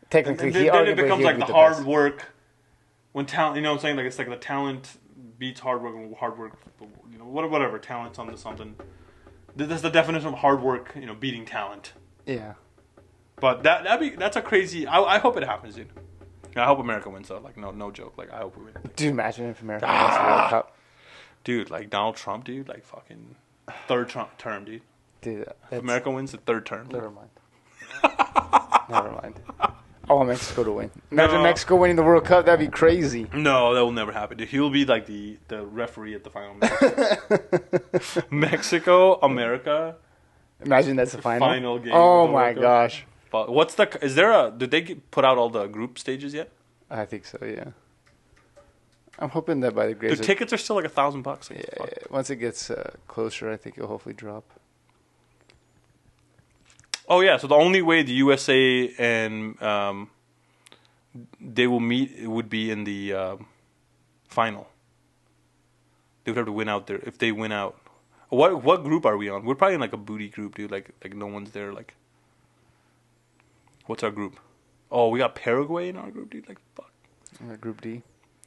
technically, then it becomes like the hard work when talent. You know what I'm saying? Like it's like the talent beats hard work, and hard work, whatever talent's onto something. That's the definition of hard work, beating talent. Yeah. But that's a crazy. I hope it happens, dude. I hope America wins though. Like no joke. Like I hope we win. Dude, imagine if America wins the World Cup. Dude, like Donald Trump, dude, like fucking third term, dude. Dude, if America wins the 3rd term. Never mind. I want Mexico to win. Imagine Mexico winning the World Cup. That'd be crazy. No, that will never happen. Dude. He'll be like the referee at the final match. Mexico, America. Imagine that's the final. Final game. Oh my gosh. Did they put out all the group stages yet? I think so, yeah. I'm hoping that by the grace the tickets are still like $1,000. Like, yeah. Once it gets closer, I think it'll hopefully drop. Oh yeah, so the only way the USA and they will meet would be in the final. They would have to win out there if they win out. What group are we on? We're probably in like a booty group, dude. Like no one's there. Like, what's our group? Oh, we got Paraguay in our group, dude. Like, fuck. Group D.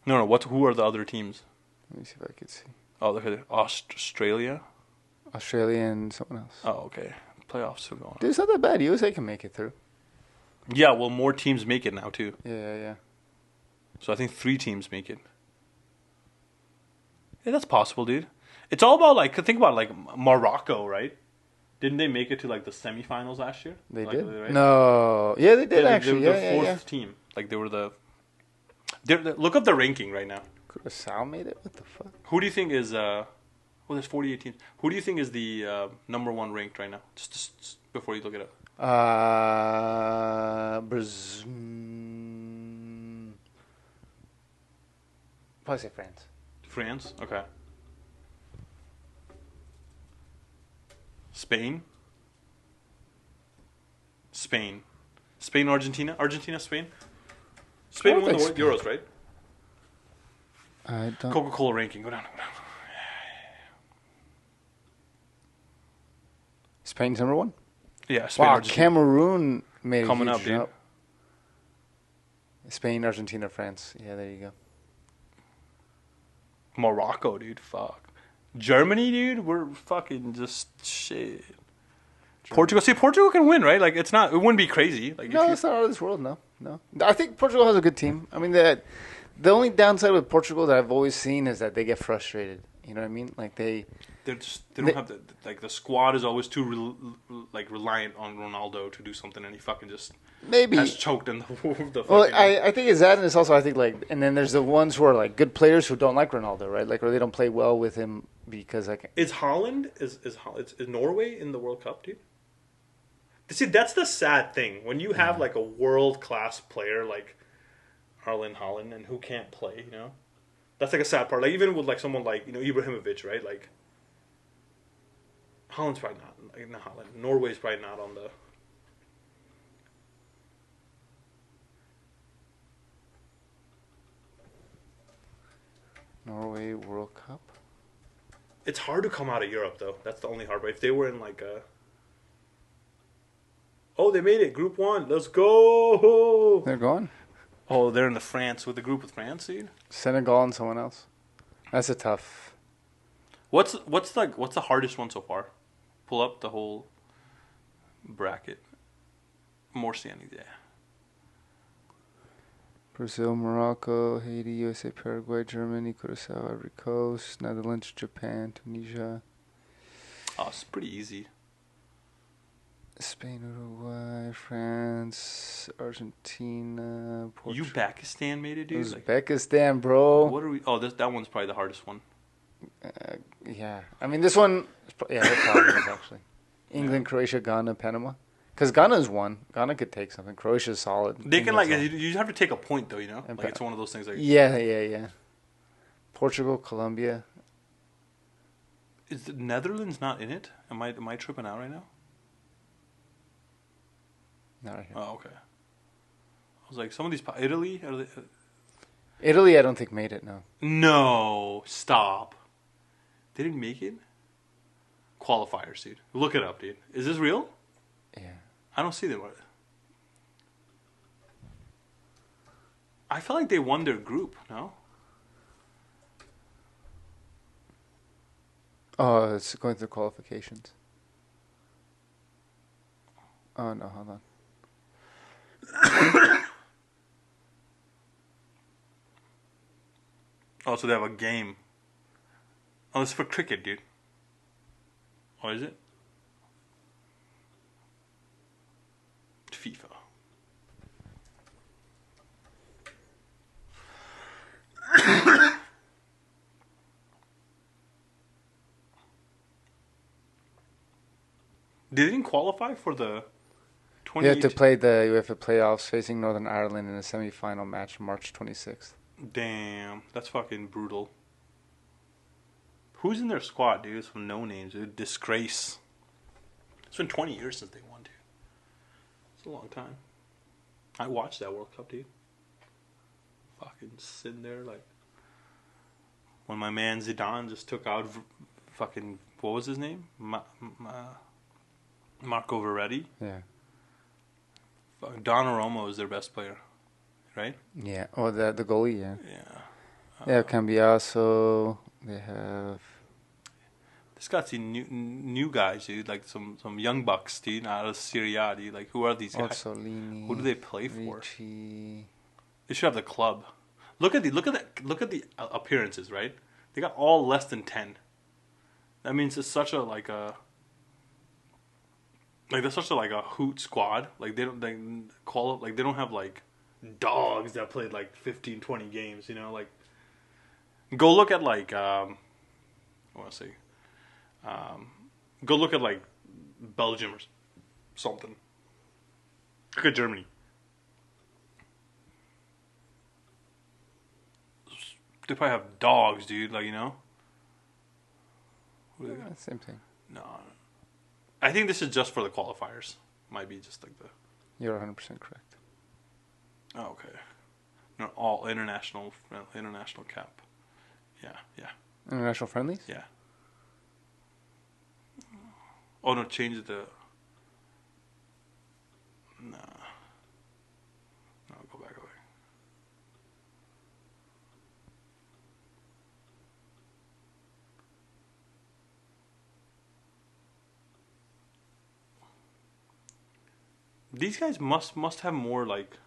No. Who are the other teams? Let me see if I can see. Oh, they're Australia. Australia and someone else. Oh, okay. Playoffs still going on. Dude, it's not that bad. USA can make it through. Yeah, well, more teams make it now, too. Yeah. So I think 3 teams make it. Yeah, that's possible, dude. It's all about, like, think about, like, Morocco, right? Didn't they make it to, like, the semifinals last year? They did? Right? No. Yeah, they did, actually. They were the 4th team. Like, they were look up the ranking right now. Curacao made it? What the fuck? Who do you think is... there's 48 teams. Who do you think is the number 1 ranked right now? Just before you look it up. Brazil. Probably say France. France? Okay. Spain, Argentina, Spain. Spain won the Euros, right? I don't. Coca-Cola ranking. Go down. Spain's number 1? Yeah, Spain, wow, Argentina. Cameroon made coming a up, huge jump. Spain, Argentina, France. Yeah, there you go. Morocco, dude. Fuck. Germany, dude. We're fucking just shit. Portugal. See, Portugal can win, right? Like, it wouldn't be crazy. Like, no, it's not out of this world. No. I think Portugal has a good team. I mean, the only downside with Portugal that I've always seen is that they get frustrated. You know what I mean? Like they they don't have the squad is always too reliant on Ronaldo to do something, and he fucking just maybe has choked in the fucking. Well, I think it's that, and it's also I think and then there's the ones who are like good players who don't like Ronaldo, right? Like, or they don't play well with him because like. Is Holland is Norway in the World Cup, dude? See, that's the sad thing when you have like a world class player like Erling Haaland and who can't play, you know. That's like a sad part. Like even with like someone like Ibrahimovic, right? Like Holland's probably not Holland. Norway's probably not on the. Norway World Cup. It's hard to come out of Europe though. That's the only hard part. If they were in like a. Oh, they made it. Group 1. Let's go. They're going. Oh, they're in the France with the group with France, dude. Senegal and someone else. That's a tough. What's the hardest one so far? Pull up the whole bracket. More standings, yeah. Brazil, Morocco, Haiti, USA, Paraguay, Germany, Curaçao, Ivory Coast, Netherlands, Japan, Tunisia. Oh, it's pretty easy. Spain, Uruguay, France, Argentina, Portugal. Uzbekistan made it, dude. Uzbekistan, bro. What are we? Oh, that one's probably the hardest one. Yeah. I mean, this one, yeah, it probably is actually. England, Croatia, Ghana, Panama. Because Ghana's won. Ghana could take something. Croatia's solid. They can, like, you have to take a point, though, you know? Like, it's one of those things, like... Yeah. Portugal, Colombia. Is the Netherlands not in it? Am I tripping out right now? Not right here. Oh, okay. I was like, some of these... Italy? Italy, I don't think made it, no. No. Stop. They didn't make it? Qualifiers, dude. Look it up, dude. Is this real? Yeah. I don't see them. I feel like they won their group, no? Oh, it's going through qualifications. Oh, no, hold on. Oh, so they have a game. Oh, it's for cricket, dude. Oh, is it? FIFA. They didn't qualify for the 20. You have to play the UEFA playoffs facing Northern Ireland in a semi-final match March 26th. Damn, that's fucking brutal. Who's in their squad, dude? Some no names, dude. Disgrace. It's been 20 years since they won, dude. It's a long time. I watched that World Cup, dude. Fucking sitting there like when my man Zidane just took out fucking, what was his name? Marco Verratti. Yeah. Donnarumma is their best player, right? Yeah. Oh, the goalie, yeah. Yeah. They have Cambiaso. They have... This got some new guys, dude. Like some young bucks, dude, out of Serie A, dude. Like, who are these guys? Orsolini. Who do they play for? Ricci. They should have the club. Look at the appearances, right? They got all less than 10. That means it's such a they're such a hoot squad. Like they don't they don't have like dogs that played like 15, 20 games, you know, like go look at like I want to say go look at like Belgium or something. Look at Germany. They probably have dogs, dude. Like, you know. Yeah, same thing. No, I think this is just for the qualifiers. Might be just like the. You're 100% correct. Oh, okay. No, all international cap. Yeah. International friendlies? Yeah. Oh no, change the. Nah. No, go back away. These guys must have more like.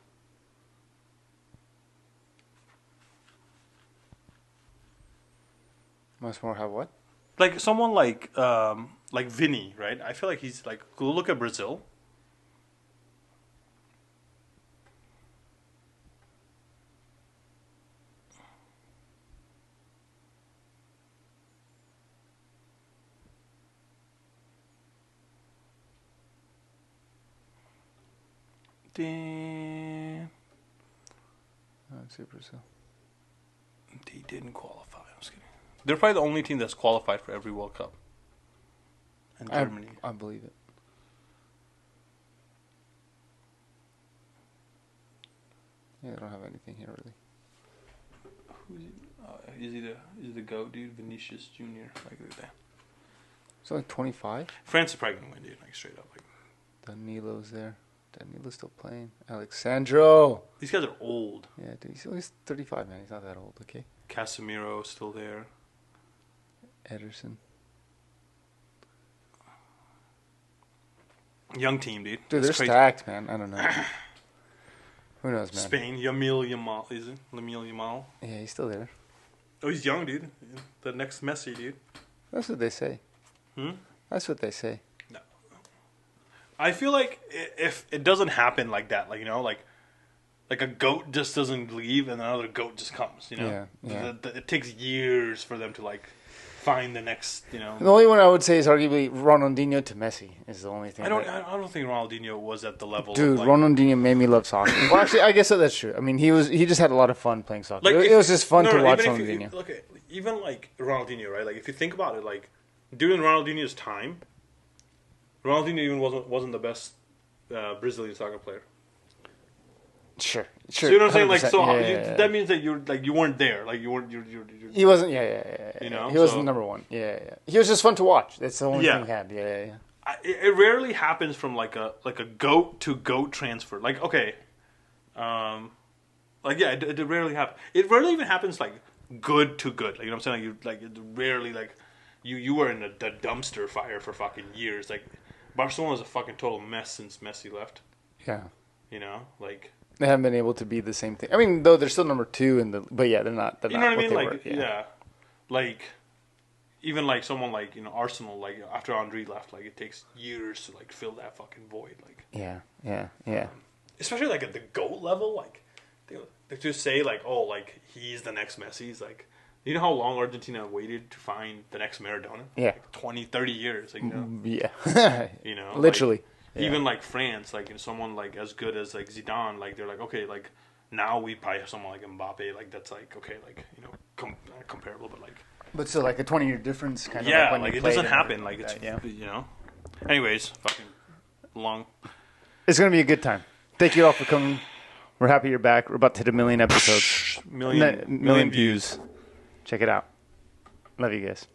Must more have what? Like someone like Vinny, right? I feel like he's like, go look at Brazil. Damn. Let's see Brazil. They didn't qualify. I'm just kidding. They're probably the only team that's qualified for every World Cup. And Germany. I believe it. Yeah, they don't have anything here really. Who's he? Is he the GOAT, dude? Vinicius Junior. Like that. So like 25. France is probably gonna win, dude. Like straight up. Like Danilo's there. Danilo's still playing. Alexandro. these guys are old. Yeah, dude, he's 35, man. He's not that old. Okay. Casemiro still there. Ederson. Young team, dude. Dude, That's they're crazy. stacked, man. I don't know. Who knows, man? Spain, Yamil Yamal, is it? Lamil Yamal. Yeah, he's still there. Oh, he's young, dude. The next Messi, dude. That's what they say. Hmm? That's what they say. No. I feel like if it doesn't happen like that, like, you know, like a goat just doesn't leave and another goat just comes, you know? Yeah. It takes years for them to, like, find the next, you know. The only one I would say is arguably Ronaldinho to Messi is the only thing. I don't think Ronaldinho was at the level. Dude, of, like, Ronaldinho made me love soccer. Well, actually, I guess that's true. I mean, he just had a lot of fun playing soccer. like It was just fun to watch even Ronaldinho. Look at even like Ronaldinho, right? Like if you think about it, like during Ronaldinho's time, Ronaldinho even wasn't the best Brazilian soccer player. Sure. So you know what I'm saying? Like, 100%. so Yeah. that means that you weren't there. Like you weren't. You're He wasn't. Yeah. You know, he wasn't so- number one. Yeah. He was just fun to watch. That's the only Yeah. thing he had. Yeah. It rarely happens from like a goat to goat transfer. Like okay, like yeah, it rarely happens. It rarely even happens like good to good. Like you know what I'm saying? Like it rarely like you were in the dumpster fire for fucking years. Like Barcelona is a fucking total mess since Messi left. Yeah. You know, like They haven't been able to be the same thing. I mean, though they're still number 2 but yeah, they're not. you know what I mean? Like yeah, like. Even like someone like Arsenal, like after Henry left, like it takes years to like fill that fucking void. Like Yeah. especially like at the GOAT level, like they just say like, oh, like he's the next Messi. He's like, you know how long Argentina waited to find the next Maradona? Yeah. Like 20, 30 years. Like, Yeah. you know, Literally. Like, even like France, like someone like as good as like Zidane, like they're like, okay, like now we probably have someone like Mbappe, like that's like okay, like not comparable, but like. But still, like a 20-year difference, kind of. Yeah, when like you it played doesn't and happen. everything Like it's that, you know. Anyways, fucking long. It's gonna be a good time. Thank you all for coming. We're happy you're back. We're about to hit 1 million episodes. Million Million views. Check it out. Love you guys.